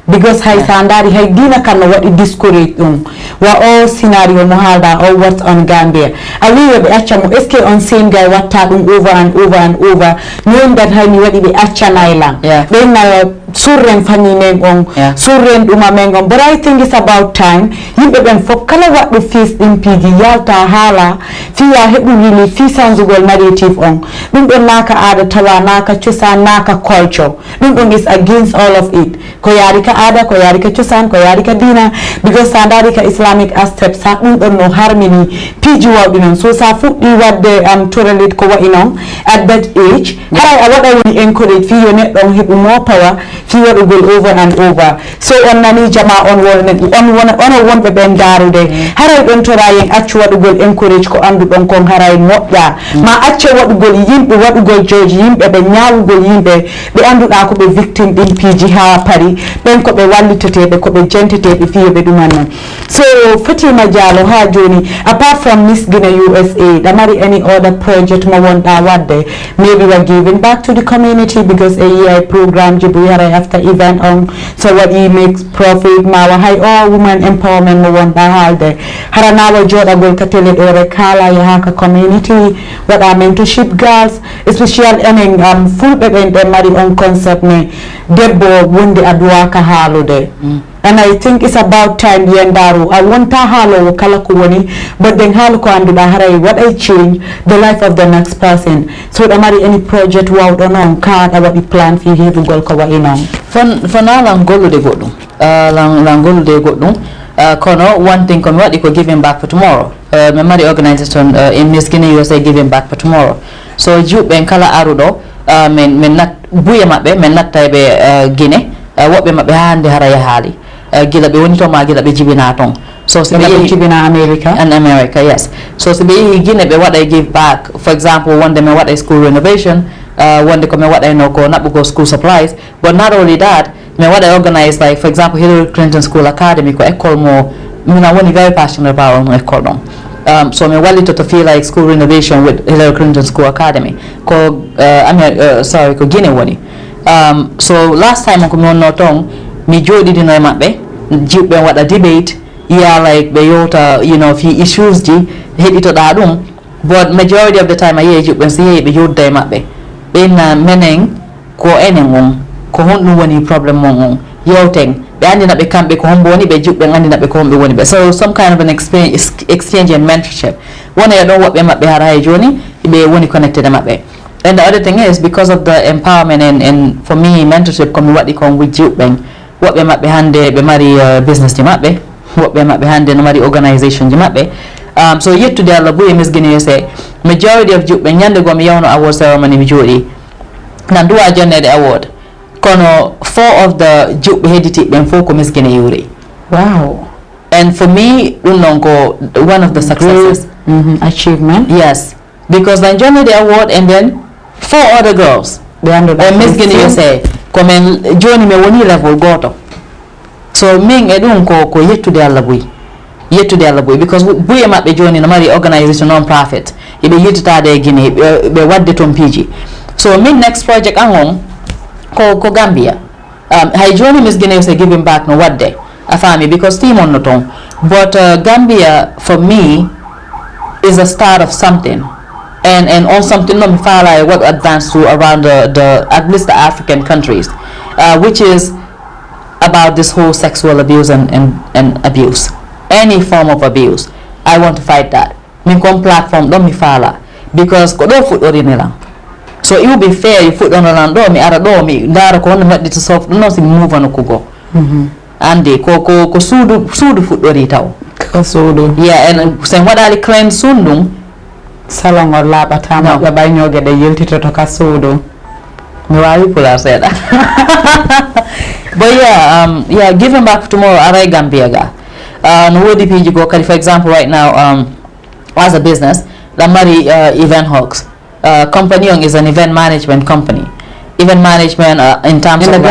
because hay sandari hay dina kan wadi discourage dum wa all scenario mo halda all what's on Gambia ali be acca mo eske on same guy watta dum over and over knowing that hay mi wadi be acca nailan be na surren fanni men on surren ɗuma men on, but I think it's about time yimɓe ɓen fof kala waɗɗo fils ɗin piiji yalta haala fiya heɓu wili fi sansugol narrative on ɗum ɗon naka aada tawa naka cosan naka culture ɗum ɗon is against all of it ko yaari ka aada ko yaari ka cosan ko yaari ka dina because sa ndaari ka islamic aspect sa ɗum ɗon no harmini piiji wawɗi noon so sa fuɗɗi wadde torelet ko wayi noon at that age haray a waɗa woni encourage fi yo neɗɗo on heɓu more power fi waɗugol over and over so on nani jama on ono wonɓe ɓen darude haray ɗon tora yen accu waɗugol encourage ko anduɗon kon haray moƴƴa ma acce waɗugol yimɓe waɗugol joji yimɓe ɓe ñawugol yimɓe ɓe anduɗa ko ɓe victime ɗin piiji ha pari ɓen ko ɓe walliteteɓe ko ɓe jenteteɓe fiyoɓe ɗuman noon so Fatima Diallo ha joni apart from Miss Guinea USA ɗamari any other project mo wonɗa wadde maybe we're giving back to the community because a year program jibu haray after event on so what he makes profit mawa hay all women empowerment mo wonɗa haalde hara nawa joɗagol ka télé ɗo rek haala yaha ka community waɗa mentorship girls especially enen fulɓe ɓen ɗe mari on concept ne debbo wonde aduwa ka haalude and I think it's about time yendaru I wonta haalowo kala ko woni but then haalu ko anduɗa haray waɗay change the life of the next person so ɗa mari any project wawɗo noon ka ɗa waɗi plan fi heɓugol ko wayi noon fona lan gollude goɗɗum lan gollude goɗɗum kono one thing komi waɗi ko giving back for tomorrow mi mari organisation in Miss Guinea USA giving back for tomorrow so juɓɓen kala aruɗo min nat buye maɓɓe min natta ɓe Guinea woɓɓe maɓɓe hande hara yahaali gila ɓe woni to ma gila ɓe jibina toon so so ɓe jibina America yes so so ɓe yeehi Guinea ɓe waɗa give back for example wonde min waɗa school renovation wonde ko min waɗayno ko naɓɓugo school supplies but not only that min waɗa organise like for example Hillary Clinton School Academy ko école mo mina woni very passionate about on école ɗon so min wallitoto feel like school renovation with Hillary Clinton School Academy ko ko Guinea woni so last time ko mi wonno toon mi joɗiɗino e maɓɓe jiɓɓe waɗa debate like ɓe yewta fi issues ji heɗitoɗa ɗum but majority of the time a yeehi jiɓɓen so yeehi ɓe yodda e maɓɓe ɓenna menen ko enen on ko honɗum woni probléme mon on yewten ɓe andina ɓe kamɓe ko hombo woni ɓe jiɓɓen andina ɓe ko homɓe woni ɓe so some kind of an exchange and mentorship wona e ɗon woɓɓe maɓɓe hara e joni ɓe woni connected e maɓɓe. And the other thing is because of the empowerment and for me mentorship komi waɗi kon with jiɓɓen woɓɓe maɓɓe hande ɓe mari business ji maɓɓe woɓɓe maɓɓe hande no mari organisation ji maɓɓe so yettude Allah buye Miss Guinea USA majority of juɓɓe ñande go mi yawno award ceremony mi jooɗi nan duwa jonnede award kono 4 of the juɓɓe hedditiɓɓen fof ko Miss Guinea URI. Wow. And for me ɗum noon ko one of the successes achievement yes because nan jonnede award and then 4 other girls Miss Guinea USA komin joni mi woni level goto so min e ɗum ko yettude Allah buy because buye maɓɓe joni no mari organisation non profit eɓe yettitade e Guinea ɓe wadde toon piiji so min next project an on ko Gambia hay joni Miss Guinea USA giving back no wadde a faami because team on no toon but Gambia for me is a start of something and on something no mi faala what advance to around the at least the African countries which is about this whole sexual abuse and abuse any form of abuse I want to fight that min kon platform ɗon mi faala because ko ɗo fuɗɗori lan so it would be fair you fuɗɗono lan ɗo mi ara ɗo mi ndaara ko honno mi waɗɗita sof ɗum noon simi move no kugo andi ko suudu fuɗɗori taw ko suudu and sen waɗali clean sundum salon o laaɓatama ɓe ɓayñogue ɗe yeltitoto ka suudu mi wawi pular seeɗa but giving back tomorrow aray Gambia ga no woodi piiji go kadi for example right now as a business ɗan mari event Hawks company on is an event management company event management in terms in of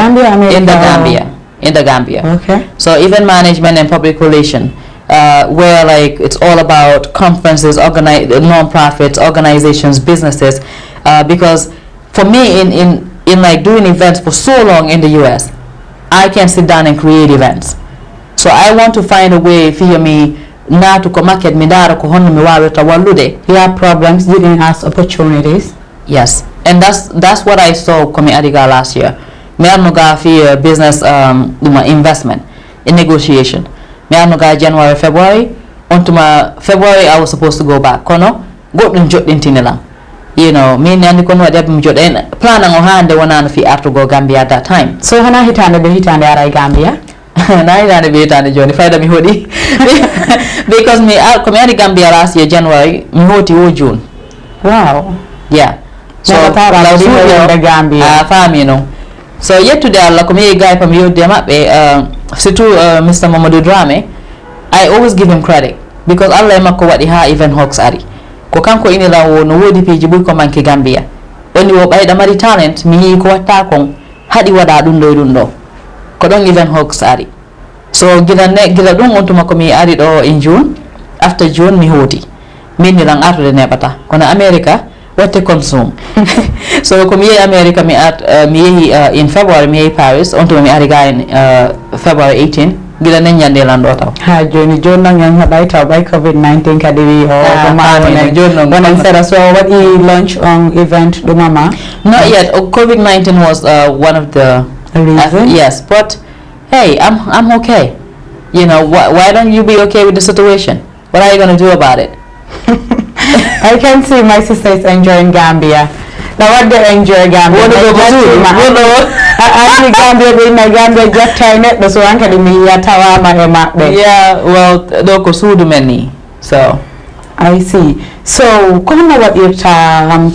in the Gambia okay so event management and public relation where like it's all about conferences, non-profits, organizations, businesses because for me in like doing events for so long in the US I can sit down and create events so I want to find a way for me not to market mi dara ko honno mi wawata wallude you have problems giving us opportunities yes and that's what I saw komi adiga last year me arno ga fi business duma investment in negotiation me arno ga January February ontuma February I was supposed to go back kono goddum joddintini lan you know min andi kono wadi abim jodden plan ngo hande wonano fi after go Gambia at that time so hana hitande be hitande ara Gambia na hitande be hitande joni fayda mi hodi because me ko mi ari Gambia last year January mi hoti wo June wow yeah so the Gambia fami no so yesterday Allah ko mi guy pam yodde mabbe surtout Mr Mamadou Dramé I always give him credit because Allah makko wadi ha event Hawks ari ko kanko inira wo no wodi piji buy ko manke Gambia oni wo bayda mari talent mi ko watta kon hadi wada dum do ko don event Hawks ari so gila dum on to makko mi ari do in June after June mi hoti min ni lang arde nebata kono America wote consume so ko mi America mi in February mi Paris on to mi ari ga in February 18 gila nen nyande lando taw ha joni nang yang haday taw by COVID-19 kadi wi o ma wona sera so what he launch on event do mama not yet COVID-19 was one of the reasons yes but hey I'm okay you know why don't you be okay with the situation what are you going to do about it I can see my sister is enjoying Gambia. Now what they enjoy Gambia? I Gambia in my Gambia just time it so one can me ya tawa ma yeah well doko sudu many so I see so kono what it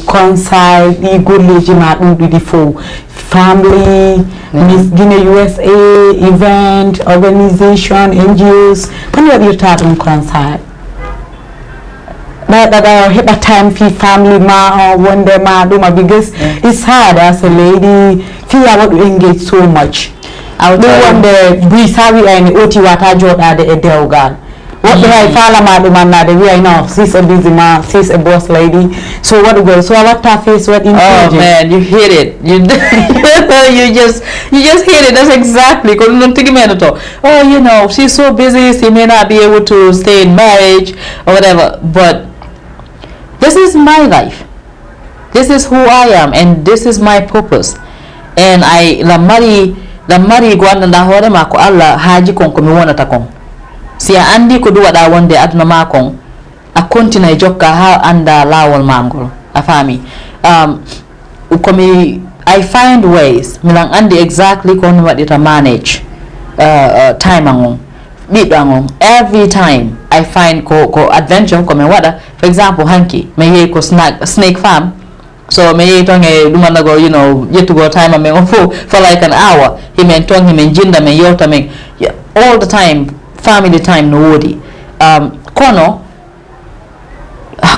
concern the good legima do the full family Miss Guinea USA event organization NGOs kono what you talk concern that hit time for family ma or one day ma do my because it's hard as a lady feel I want to engage so much I would one day breeze how we and oti wata joda de Ndemngal what the I fala ma do man na de we I know she's a busy ma she's a boss lady so what to go so what ta face what in oh man you hit it you just hit it that's exactly oh you know she's so busy she may not be able to stay in marriage or whatever but this is my life. This is who I am and this is my purpose. And I la mari gwanda da hore mako Allah haji kon ko mi wona ta kon. Si andi ko duwa da wonde aduna makon a continue jokka ha anda lawol mangol afami I find ways milang andi exactly ko no wadita manage time angon bidangong every time I find ko adventure ko me wada for example hanky me ye ko snake farm so me ye tonge dumana go you know yet to go time me for like an hour he men tong him jinda me yota me all the time family time no wodi kono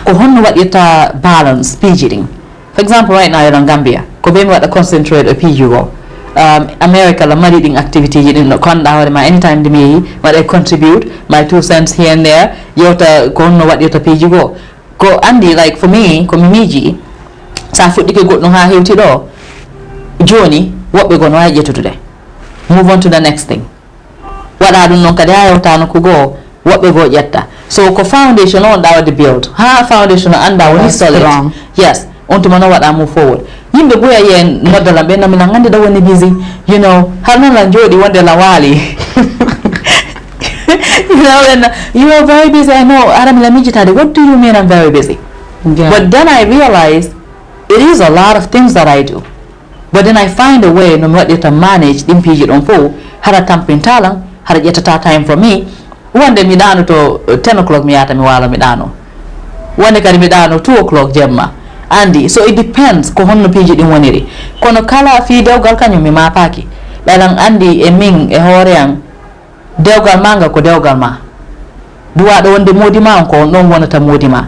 ko honno wadita balance pijiting for example right now in Gambia ko be me wada concentrate a pijugo America la mari ding activity yidin no konda hore ma anytime de me what I contribute my 2 cents here and there yota konno wat yota piji go andi like for me ko mimiji sa fuddi ke goddo ha hewti do joni what we gonna yeto today move on to the next thing wada dum non kadi ayota no ko go what we go yetta so ko foundation on da wadi build ha foundation anda woni solid yes on to mano wada move forward yimbe boya yen modala be na mina ngande da woni busy you know halna la jodi wonde la wali you know and you are very busy I know adam la mijitade what do you mean I'm very busy but then I realized it is a lot of things that I do but then I find a way no matter to manage dim piji on fo hara tampin talang hara yetta time for me one day mi dano to 10 o'clock mi yata mi wala mi dano one day kadi mi dano 2 o'clock jemma andi so it depends ko honno piji din woniri kono kala fi dewgal kanyo mi mapaki balang andi e min e horean dewgal manga ko dewgal ma duwa do wonde modima ko non wonata modima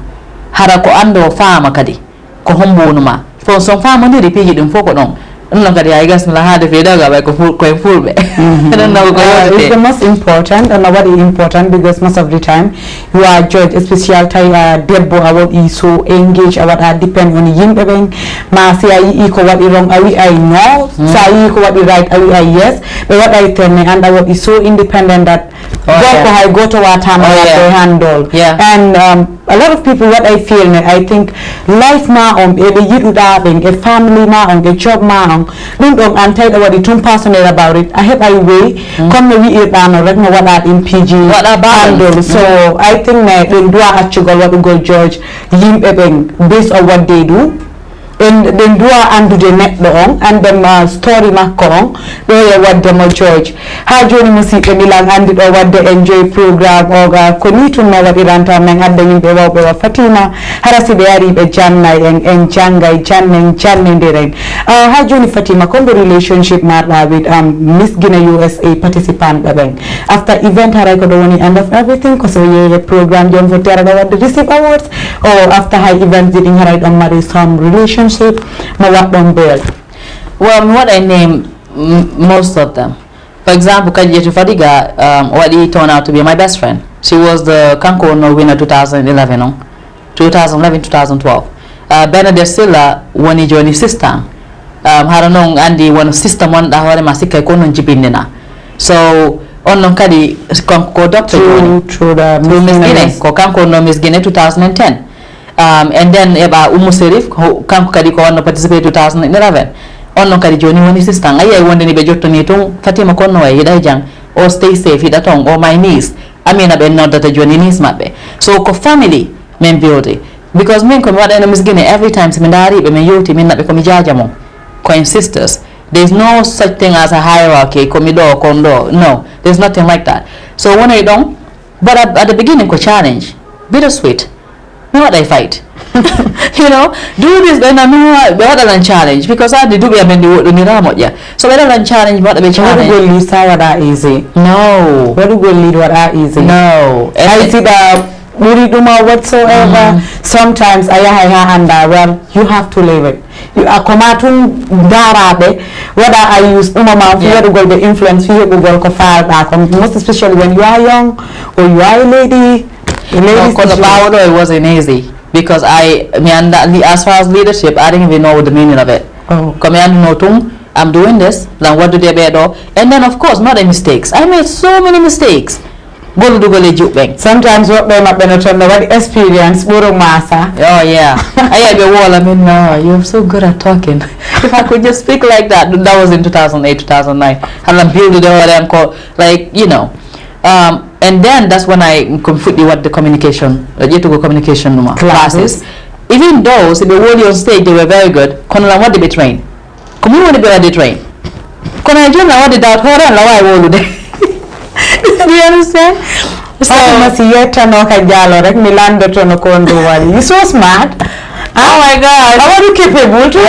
hara ko ando faama kadi ko hombonuma fo son faama ndiri piji din foko don non kadi ay gas la hade fe dewgal bay ko fulbe it's the most important and what is important because most of the time you are judge especially debbo about is so engaged about depend on yimbe ben ma si ay ko what is wrong I know sa yi ko what is right I yes but what I tell me and what is so independent that go to what handle. And a lot of people, what I feel, I think life ma on a family ma on a job ma on don't anti what it too passionate about it. I have I way come we eat down or let me what that in PG handle. So I think that they do actually what we go judge based on what they do. And then do undo the net long and them story makong they what them judge how journey music bilang and or what they enjoy program or konitu na what iranta men hadde yimbe wawbe wa Fatima harasi be ari be janna en jangay jannen deren how journey Fatima combo relationship marra with Miss Guinea USA participant baben after event haray ko do woni end of everything ko so ye program jom for terra what the receive awards or after high event did haray on marry some relation well, what I name most of them. For example, Kadietu Fadiga, what he turned out to be my best friend. She was the Kanko no winner 2011, 2011-2012. Benedict Silla won he joined his sister. Haranong Andy won sister one that had masika kono jibindina. So on kadi Kanko doctor through the Miss Guinea, Kanko no Miss Guinea 2010. And then eba Umu Serif kanko kadi ko on participate 2011 on kadi joni woni sister ay wonde ni be jottoni ton Fatima konno way yida jang or stay safe ida ton or my niece amina be not that joni niece mabbe so ko family men build because men ko wada no Miss Guinea every time se ndari be men yoti men nabe ko mi jajamo ko in sisters there's no such thing as a hierarchy ko mi do kondo no there's nothing like that so when I don't but at the beginning ko challenge bittersweet what I fight you know do this then better than challenge because I do be amend the niramo yeah so better than challenge what be challenge what will lead what are easy no what will lead what are easy no I see the muriduma whatsoever sometimes and well you have to live it you are komatun darabe whether I use umama fear to go the influence fear to go ko far back most especially when you are young or you are a lady. It wasn't easy because as far as leadership, I didn't even know the meaning of it. I'm doing this, then what do they do? And then of course, not the mistakes. I made so many mistakes. Sometimes what they might be what experience, oh yeah. I had a wall, no, you're so good at talking. If I could just speak like that, that was in 2008, 2009. And I'm building like, you know. And then that's when I completely what the communication, communication classes. Even those, if they were on stage, they were very good. Konola what they be trained. Come on, what they train. Konola John, what they doubt. Hold on, I will do. Do you understand? So you're so smart. Oh my God! How are you capable to?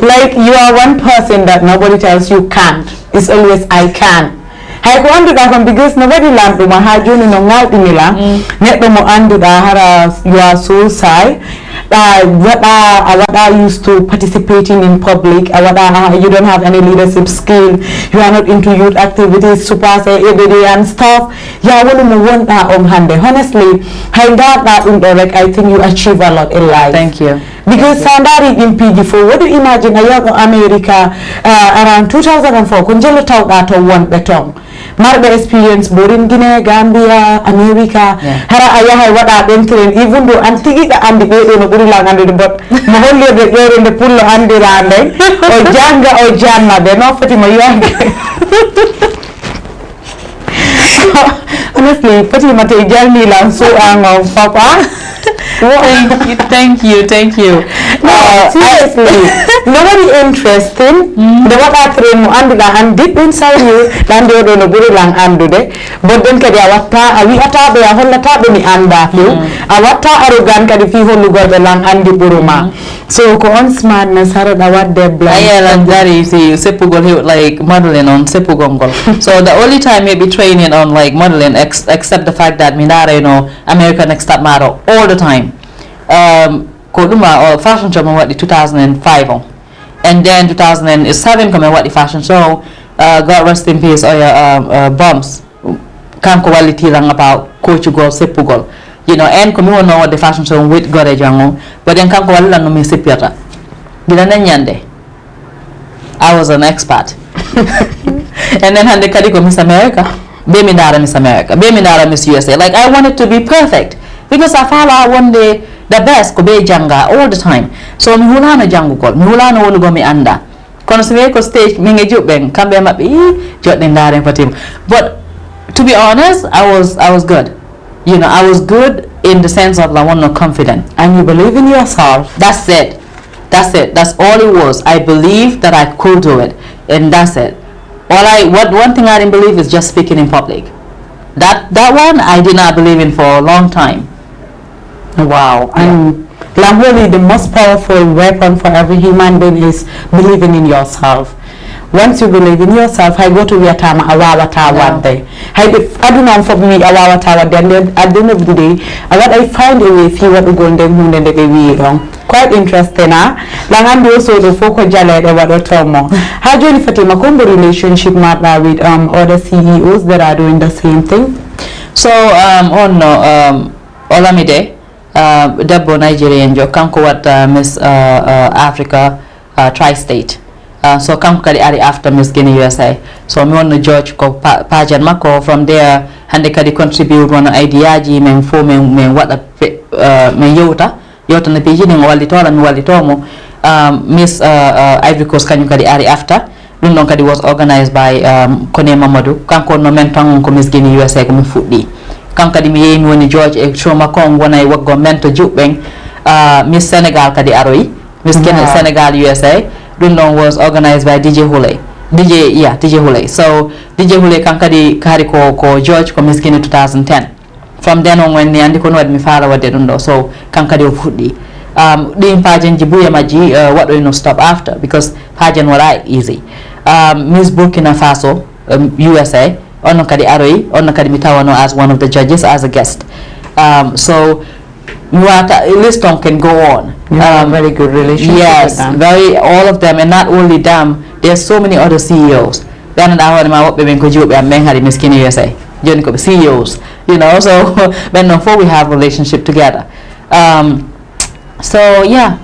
Like you are one person that nobody tells you can't. It's always I can. I go on to that because nobody learned to mahajuni no ngal dinila. Net mo andu da hara you are so shy. What are used to participating in public? You don't have any leadership skill. You are not into youth activities, super say everyday and stuff. Yeah, honestly, I think you achieve a lot in life. Thank you. Because Sandari in PG4, what do you imagine? America around 2004, Kunjelo talk at one betong. Marbe experience boring Guinea, Gambia, America. Hara ayahay what are entering even though antigi ka andi be no buri lang andi but maholi be in the pool andi rande o janga o janna be no Fatima young. Honestly, Fatima te jalni lang so ang papa. Thank you. No, seriously, nobody interesting. The what I train and deep inside you, then they don't know lang andu de. But then kadi awata, we atabe a whole tabe ni anda you. Awata arrogant kadi fi whole lugar de lang andi buruma. So ko on smartness harad awat de blind. And that is sepugol like modeling on sepugongol. So the only time you be training on like modeling, except the fact that Minara, American Next Top Model all the time. Koduma or fashion show what the 2005 on. And then 2007 come what the fashion show God rest in peace bumps come quality lang about Portugal sepugol and come know what the fashion show with Gore Jango but then come quality lang no mi sepira bila nyande I was an expert And then hande kadi ko Miss America. Be mi dara Miss America. Be mi dara Miss USA. Like I want it to be perfect. Because I follow one day the best ko be janga all the time. So mi hulana jangu ko. Mi hulana wonu go mi anda. Kono se ko stage mi nge jubben kambe mabbe jodde ndaren Fatima. But to be honest, I was good. You know, I was good in the sense of I was confident. And you believe in yourself. That's it. That's all it was. I believed that I could do it, and that's it. One thing I didn't believe is just speaking in public. That one I did not believe in for a long time. Wow. And really the most powerful weapon for every human being is believing in yourself. Once you believe in yourself, I go to your time awawata one day. I don't know for me awawata one day. And at the end of the day, what I find a way if you want to go and then they wrong. Quite interesting, huh? Langandi also the focus jale de wado tomo. How do you Fatima Kombo relationship matter with other CEOs that are doing the same thing? So Olamide, Debo Nigerian jo kanko wat Miss Africa Tri-State. So kanko kadi ari after Miss Guinea USA. So me wonno George ko pajan mako from there hande kadi contribute one ideaji men fo men wada men yota na pejini ngwalitola mi walitomo Miss Ivory Coast kanyum kadi ari after dum don kadi was organized by Kone Mamadou kanko no men tan ko Miss Guinea USA ko mi fuddi kanko kadi mi yemi woni George e Choma Kong wona e waggo mento jubben Miss Senegal kadi aroyi Miss Senegal USA dum don was organized by DJ Hule. So DJ Hule kanko kadi kari ko George ko Miss Guinea 2010. From then on when andi ko wad mi fala wadde dum do so kanka de fuddi din pajen ji buya maji what do you know stop after because pajen wala easy Miss Burkina Faso USA on kadi aroi on kadi mi tawano as one of the judges as a guest so Muata Liston can go on. Very good relationship. Yes, with them. very all of them, and not only them. There's so many other CEOs. Then I want my women could you be a man had Miss Guinea USA. CEOs, you know. So when before we have relationship together. So yeah.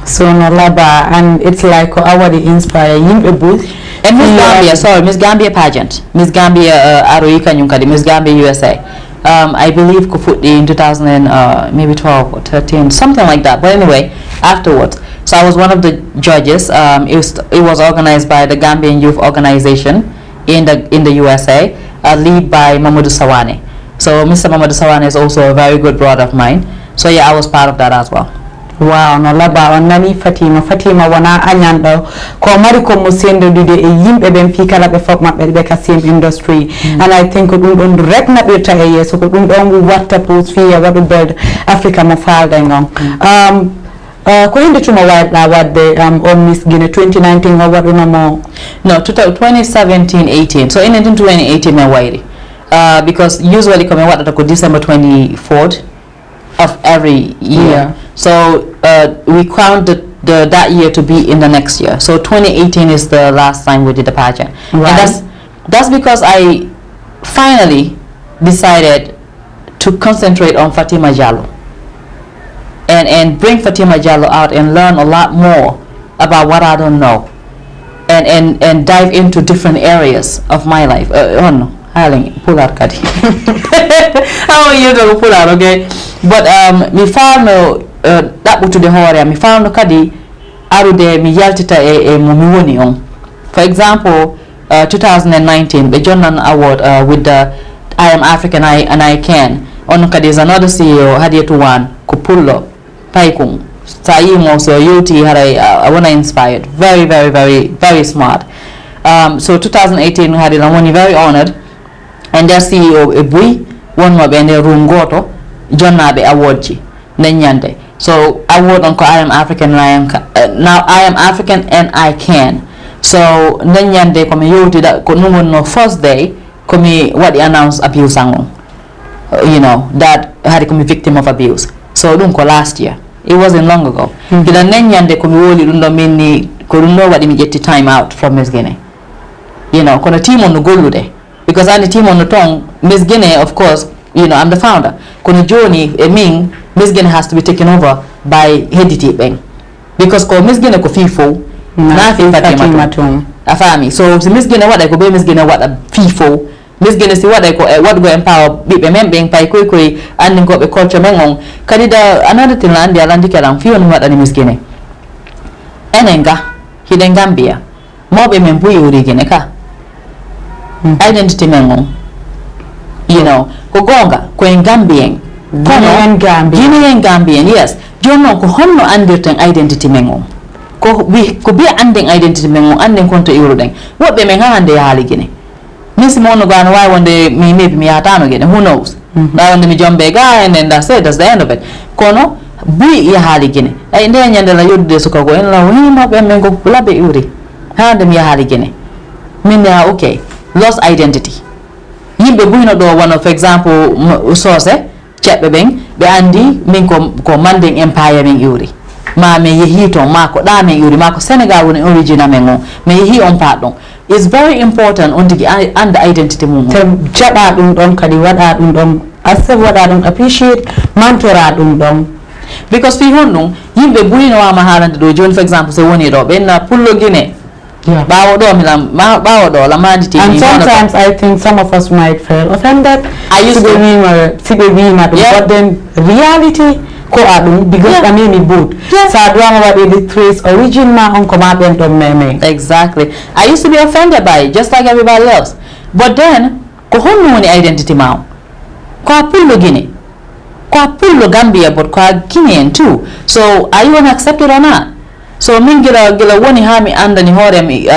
So no laba, and it's like our inspire you a booth. And Miss Gambia, sorry, Miss Gambia pageant. Miss Gambia Aroika Nyunkadi, Miss Gambia USA. I believe Kufutdi in 2000 and maybe 12 or 13, something like that. But anyway, afterwards. So I was one of the judges. It was organized by the Gambian Youth Organization in the USA, led by Mamadou Sawane. So Mr. Mamadou Sawane is also a very good brother of mine. So yeah, I was part of that as well. Wow, no laba on nani Fatima wana anyando ko mari ko mo sendo dude e yimbe ben fi kala be fok mabbe be ka same industry and I think ko dum don rek na be taye yeso ko dum don watta post fi ya wadu bird Africa mo falda ngam ko hinde tuma wadda wadde on Miss Guinea 2019 or wadu no mo no 2017-18 so in 2018 me wairi because usually come wadda ko December 24th of every year. So we count that year to be in the next year. So 2018 is the last time we did the pageant. Right. And that's because I finally decided to concentrate on Fatima Diallo and bring Fatima Diallo out and learn a lot more about what I don't know and dive into different areas of my life. Oh no. Pull out kadi. How are you to pull out, okay? But mi found that to the hore mi found kadi arude mi yaltita e mo mi woni on. For example, 2019 the Jonan Award with the I Am African and I Can. On kadi is another CEO Hadietu Wan ko pullo paikung. Saim also UT had I wanna inspired. Very, very, very, very smart. So 2018 we had it and very honored. And their CEO Ebui one more in the room goto John Nabe award Nenyande. So award on I Am African and I am now I Am African and I Can. So Nenyande come you did that no first day come what they announced abuse you know that had come victim of abuse. So don't call last year. It wasn't long ago. Kila Nenyande come woli dundo mini koruno what immediate time out from Miss Guinea. You know, kono team on the goal day. Because I'm the team on the tongue, Miss Guinea, of course, you know, I'm the founder. Kono Joni, Miss Guinea has to be taken over by Hediti Beng. Because ko Miss Guinea ko FIFO, na Fatima. a family. So si Miss Guinea what I go be Miss Guinea what a FIFO Miss Guinea si what I go what go empower be member pai koi and go be culture mengong kadida another thing land dia landi kalang fi on what ani Miss Guinea enenga hiden Gambia mo be membu yuri Guinea ka identity mengong you know ko gonga ko en Gambian Guinean Gambian yes jono ko honno andirten identity mengong ko be anding identity mengong anding konto iwruden wobbe men hande haali Guinea Miss Mono gone why one day maybe me atano Guinea who knows now when me jombe guy and then that's it, that's the end of it kono bui ya haali Guinea ay nde nyande la yodde suka go en la wino be men go labe iwri hande mi haali Guinea min ya okay lost identity yimbe buyno do one of example source cebbe ben be andi min ko manding empire min iwri ma me yehi to ma ko da men iwri ma ko Senegal woni original men on me yehi on pardon it's very important on the and identity mum jaba dum don kadi wada dum don asa wada dum appreciate mantora dum don because fi honno yimbe buyno wa ma halande do jon for example se woni do ben na pullo Guinea bawo do milam bawo do la manditi and sometimes I think some of us might feel offended I used to be but then reality ko adum because I mean boot sa duama wadi the trace origin ma on ko ma ben to meme exactly I used to be offended by it just like everybody else but then ko honno woni identity ma ko pullo Guinea ko pullo Gambia but ko Guinean too so are you going to accept it or not so min gila woni ha mi anda ni hore mi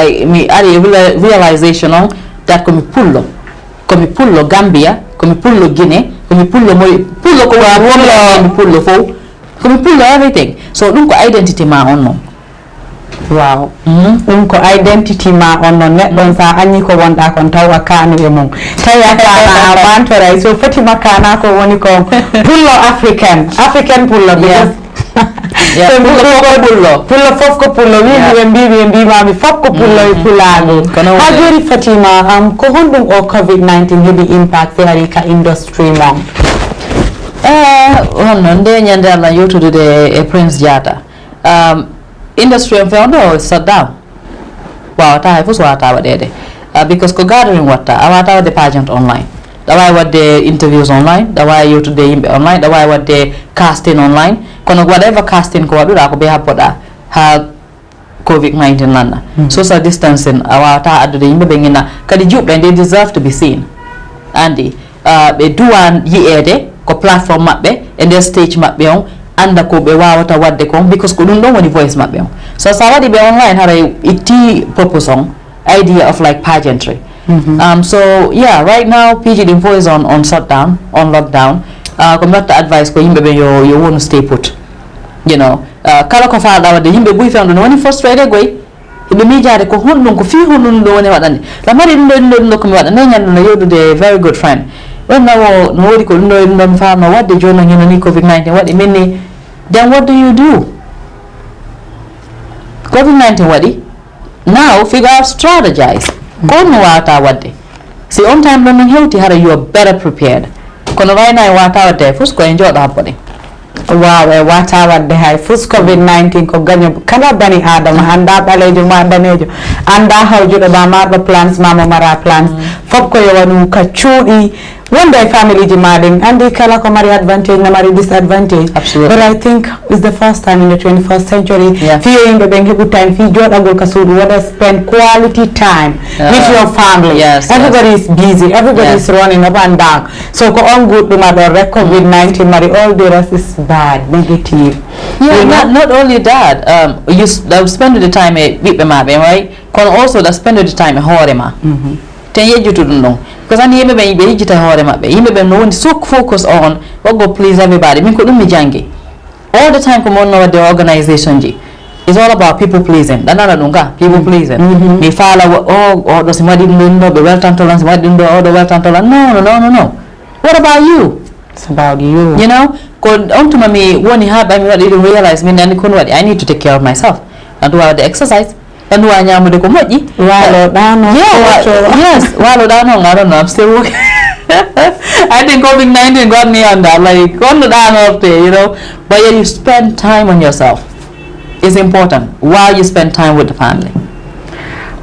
ari realization on that ko mi pullo Gambia ko mi pullo Guinea ko mi pullo ko wa mi pullo fo ko mi pullo everything so dum ko identity ma on no wow dum ko identity ma on no neddon sa anyi ko wonda kon tawa kanu e mum taya kana bantora so Fatima kana ko woni ko pullo African pullo because pullo fof ko pullo wi mami fof ko pullo e pulago hajori Fatima ko hondum o COVID-19 hebi impact feri ka industry mom on nde nyande Allah yotude de Prince Jata industry of no shut down wow ta fo so ata wadede because ko gathering watta awata wadde pageant online dawai wadde interviews online dawai yotude yimbe online dawai wadde casting online kono whatever casting ko wadura ko be hapoda ha COVID-19 landa social distancing awata adude yimbe be ngina kadi jubbe they deserve to be seen andi be duwan yiede ko platform mabbe e der stage mabbe on anda ko be wawata wadde ko because ko dum don woni voice mabbe on so sa wadi be online hara itti purpose on idea of like pageantry so yeah right now PG info is on shutdown on lockdown ko mbatta advice ko yimbe be yo wonu stay put you know kala ko faada wadde yimbe buy fewndo no woni frustrated goy be mijaade ko hondon ko fi hondon do woni wadande la mari ndo ko mi wada ne nyando no yodude very good friend when no wodi ko ndo faama wadde jono ngino ni COVID-19 wadi minni then what do you do COVID-19 wadi now figure out strategize kono wata wadde si on time don hewti hara you are better prepared kono wayna wata wadde fusko en jodo habbode wow wata wadde hay fus COVID-19 ko ganyo kala bani adama anda balejo ma danejo anda hawjudo ba marba plans mama mara plans fop ko yowanu ka cuudi one day family jimading andi kala ko mari advantage na mari disadvantage absolutely but I think it's the first time in the 21st century feeling the bengi good time fi jodagol ka suudu wada spend quality time with your family everybody is busy everybody is running up and down so ko on good dum ado COVID-19 mari all the rest is bad negative not only that you spend the time with mabe right kon also the spend the time horema ten yejutu dum don because ani yimbe be yijita hore mabbe yimbe be no woni so focus on what go please everybody min ko dum mi jangi all the time ko mon no the organization ji it's all about people pleasing danana dunga people pleasing mi fala oh do simadi ndo be welcome to land simadi ndo do welcome to land no what about you it's about you you know ko on to me woni haba mi wadi realize min nani kon wadi I need to take care of myself and do the exercise and do anyamude ko moji walo dano yes walo dano ngaro no I'm still working I think COVID-19 got me on that like on the dano up there you know but yet you spend time on yourself is important while you spend time with the family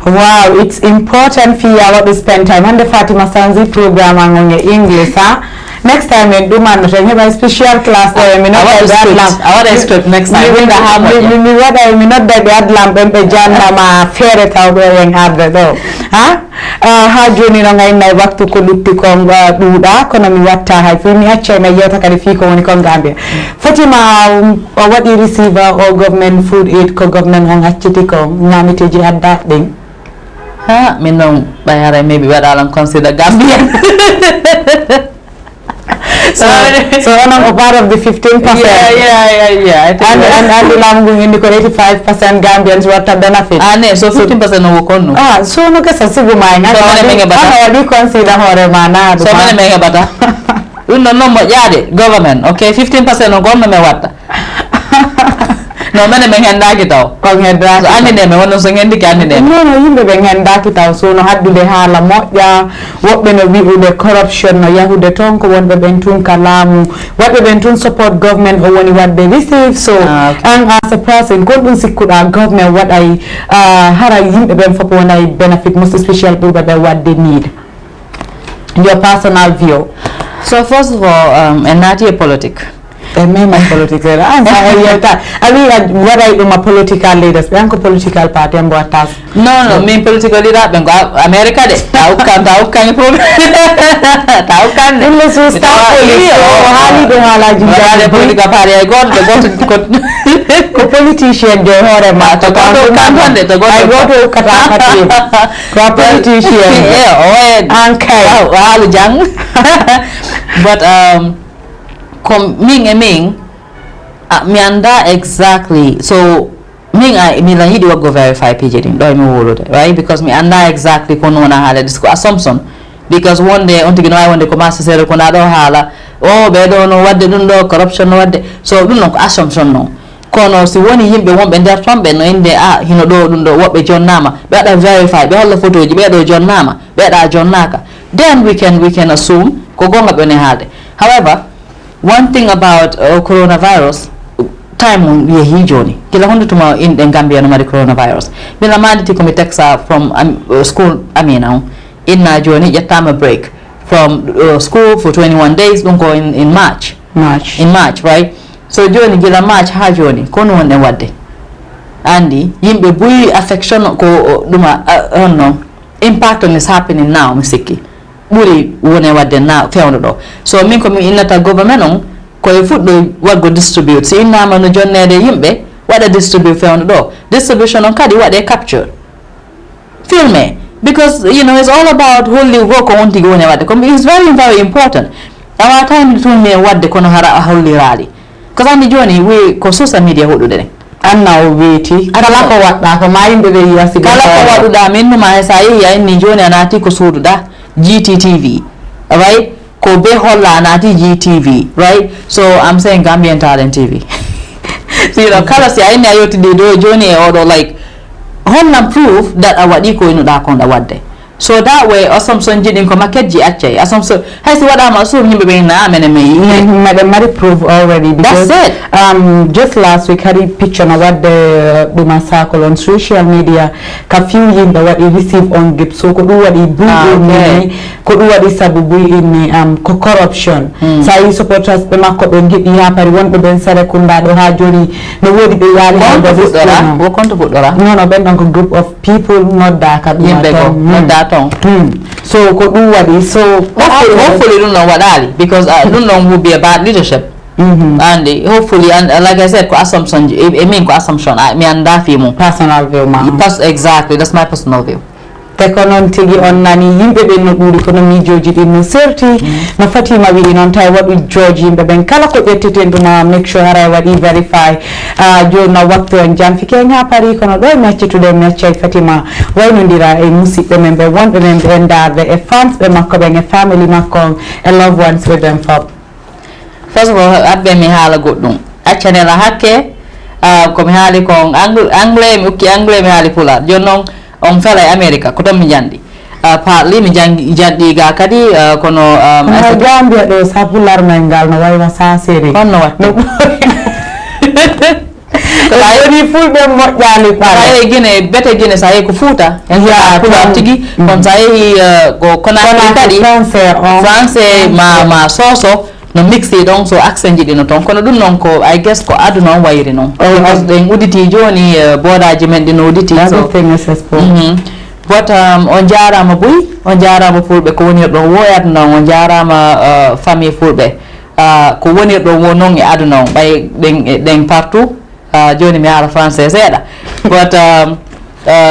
Wow, it's important for you to spend time on the Fatima Sanzi program on your English, huh? Next time we do man, we have a special class there. I want to script next time. What I mean, not that bad lamp and pajama, ma fair it out wearing hard though. Huh? How journey on I work to Kulupi Konga, Duda, Konami Wata, I feel me a chain a yota Kalifiko when you come Gambia. Fatima, what you receive or government food aid, government on Hachitiko, Namitaji had that thing. Huh? Me no, by maybe what I'll consider Gambian. So I'm a part of the 15%. Yeah. And the Lambu in the 85% Gambians what a benefit. So 15% of Wokono. So no guess a civil mine. I already consider her mana. So many mega butter. You know no more yard government. Okay, 15% of government water. No many mengenda kita. Kong hedra. So ane dem wono sengendi kane dem. No yimbe bengenda kita so no haddu de hala moja wobbe no wi the corruption no yahude tonko wonbe bentun kalamu wobbe bentun support government or woni what they receive so and as a person golden sikuda government what I hara yimbe ben for when I benefit most special people by what they need. Your personal view. So first of all and not a politic. My political I mean what I do my political leaders banko political party and what task no me political leader banko America de tau kan problem tau kan unless you start hali do hala jinja the political party I got ko politician de hore ma to I go to kata ko politician halu jang but Ming me anda exactly so Ming I la hidi go verify PJ ding do me wolo right because me anda exactly kono na hala this assumption because one day on tigino I one day ko master sero ko na do hala oh be do no wadde dun do corruption wadde so dun no assumption no kono si woni yimbe wonbe der tombe no inde hino do dun do wobbe jonnama be da verify be holla photo ji be do jonnama be da jonnaka then we can assume ko gonga be ne halde however one thing about coronavirus time we hijoni kila hundu tuma in Gambia no mari coronavirus bila mandi ko texa from school amina in joni yatama break from school for 21 days don't go in March right so joni gila March ha joni kono wonne wadde andi yimbe buyi affection ko duma no impact on is happening now misiki buri wone wadde na fewno do so min ko mi innata government on ko e fuddo wadgo distribute si inama no jonnede yimbe wada distribute fewno do distribution on kadi wade capture filme because you know it's all about holy work on tigi wone wadde ko it's very important our time to me wadde kono hara holy rally because andi joni we ko social media hodude anna weti kala ko wadda ko mayimbe be yasi kala ko waduda min no ma sayi ya ni joni anati ko sududa GTTV, right? Kobe holla nati GTV, right? So I'm saying Gambian Talent TV. So you know, color say I know to do journey or like home proof that our iko ino da konda wadde. So that way assumption jidin ko market ji ache assumption has what I'm assuming you be na madam mari proof already because that's it. Just last week had a picture of what the circle on social media few yimba what he receive on gift so ko do what he do ko do what he sabubu in corruption so he supporters be makko be ngibi ha pari wonbe ben sare kunda do ha joni no wodi be yali wo konto bodora no ben donc group of people not that not that so ko do wadi so hopefully don't know what ali because don't know would be a bad leadership and hopefully and like I said ko assumption I mean ko assumption I mean and personal view ma exactly that's my personal view te ko non tigi on nani yimbe be no duri ko no mi joji din no serti no Fatima wi non tay wadu joji yimbe ben kala ko betteten duna make sure hara wadi verify jo na waktu en jam fike nga pari ko no do mecce to dem mecce Fatima wayno ndira e musibe men be wonbe men be ndarbe e fans be makko be e family makko e loved ones with them for first of all abbe mi hala goddum accane la hakke ko mi haali ko anglais mi ukki anglais mi haali pula jonnon on fela America ko dum mi jandi partly mi jandi ga kadi kono Gambia do sapular mengal no waywa sa seri kono wat ko woni fulɓe moƴƴani ɓaɗa Guinée bete Guinée sa yehi ko Fouta pulaar tigi kono sa yehi ko Conakry kadi français ma soso no mixi ɗon so accent jiɗi no toon kono ɗum noon ko I guess ko aduna on wayri noon ɗen uditi joni boodaji men ɗi no uditi but on jarama Boy on jarama fulɓe ko wonirɗon wo e aduna on on jarama famille fulɓe ko wonirɗon wo noon e aduna on ɓay ɗen partout joni mi haala français seeɗa but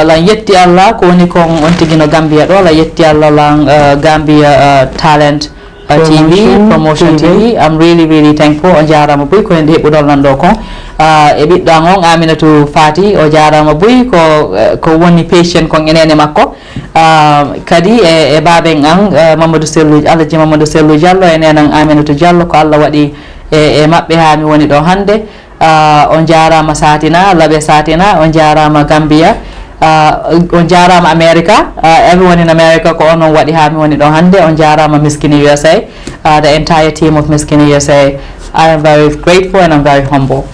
lan yetti Allah ko woni kon on tigi no Gambia ɗo la yetti Allah lan Gambia talent TV promotion TV I'm really thankful on jarama Boy ko en heɓɓudol nan ɗo kon e ɓiɗɗo on Aminatou Fati o jarama Boy ko woni patient kon enene makko kadi e baben an Mamadou Sellou Alaji Mamadou Sellou Diallo enen Aminatou Diallo ko Allah waɗi e maɓɓe ha mi woni ɗo hande on jarama Satina Laɓe Satina on jarama Gambia on jarama America everyone in America ko onon waɗi ha mi woni ɗo hande on jarama Miskini USA the entire team of Miskini USA I am very grateful and I'm very humble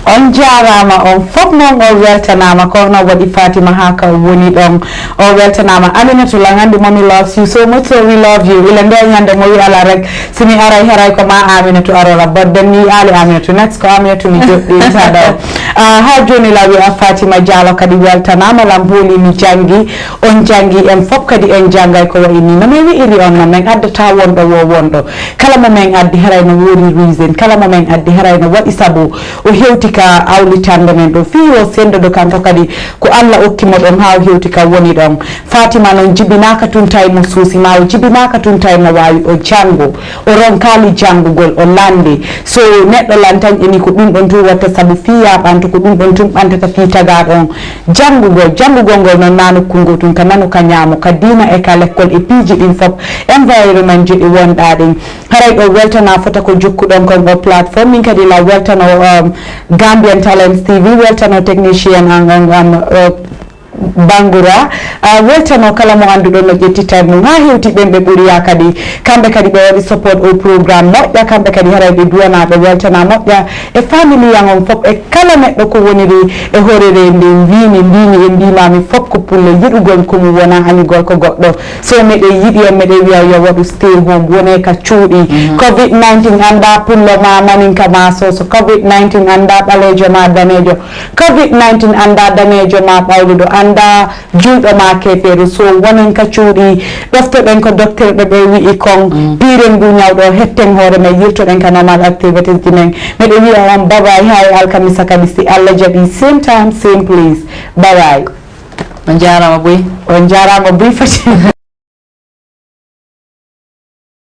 on jarama on fof noon o weltanama kono waɗi Fatima haka woni ɗon o weltanama Aminatou Lang hande mommy loves you so much so we love you ila nde ñande mo wi ala rek simi aray haray ko ma Aminatou arola bodden ni ali Aminatou next ko Aminatou mi joɗɗi tada ha joni la wiya Fatima Diallo kadi weltanama lam booli mi jangi on jangi en fof kadi en janggay ko wayi ni no min wi'iri on noon min addata wonɗo wo wonɗo kala mo min addi haray no woodi reason kala mo min addi haray no waɗi sabu o hewti ka awlitande men ɗo fi o sendoɗo kanko kadi ko Allah okkimo ɗon ha o hewti ka woni ɗon Fatima noon jibinaka tun tawi mo suusi ma o jibinaka tun tawi mo wawi o jango o ronkali jangugol o landi so neɗɗo lantan eni ko ɗum ɗon tun watta saabu fiya ɓanto ko ɗum ɗon tun ɓantata fi tagaɗon jangugol ngol noon nanu kungo tun ka nanu ka ñaamo ka dina e ka l'école e piiji ɗin foof environnement ji ɗi wonɗa ɗin haray ɗo weltana fota ko jokkuɗon kon o plateforme min kadi la weltano Gambian Talents TV weltano technicien Bangura weltano kala mo anduɗo no ƴettita mum ha hewti ɓen ɓe ɓuuriya kadi kamɓe kadi ɓe waɗi support au programme moƴƴa kamɓe kadi haray ɓe duwanaɓe weltana moƴƴa e famille yan on fof e kala neɗɗo ko woniri e horere nde mbimi e mbimami fof ko pulle yiɗugol komo wona anigol ko goɗɗo so meɗen yiɗi en meɗen wiya yo waɗu stay home wone ka cuuɗi COVID-19 anda pullo ma maninka ma so COVID-19 anda ɓalejo ma danejo COVID-19 anda danejo ma ɓawluɗo anda julɗo ma keferu so wonen ka cuuɗi ɗoftoɗen ko docteur ɓe wi'i kon piren ndu ñawɗo hetten hoore men yirtoɗen ka normal activities ji men meɗe wiya on babay hay alkamisa kadi si Allah jaɓi same time same place babay on jarama Boy Fatima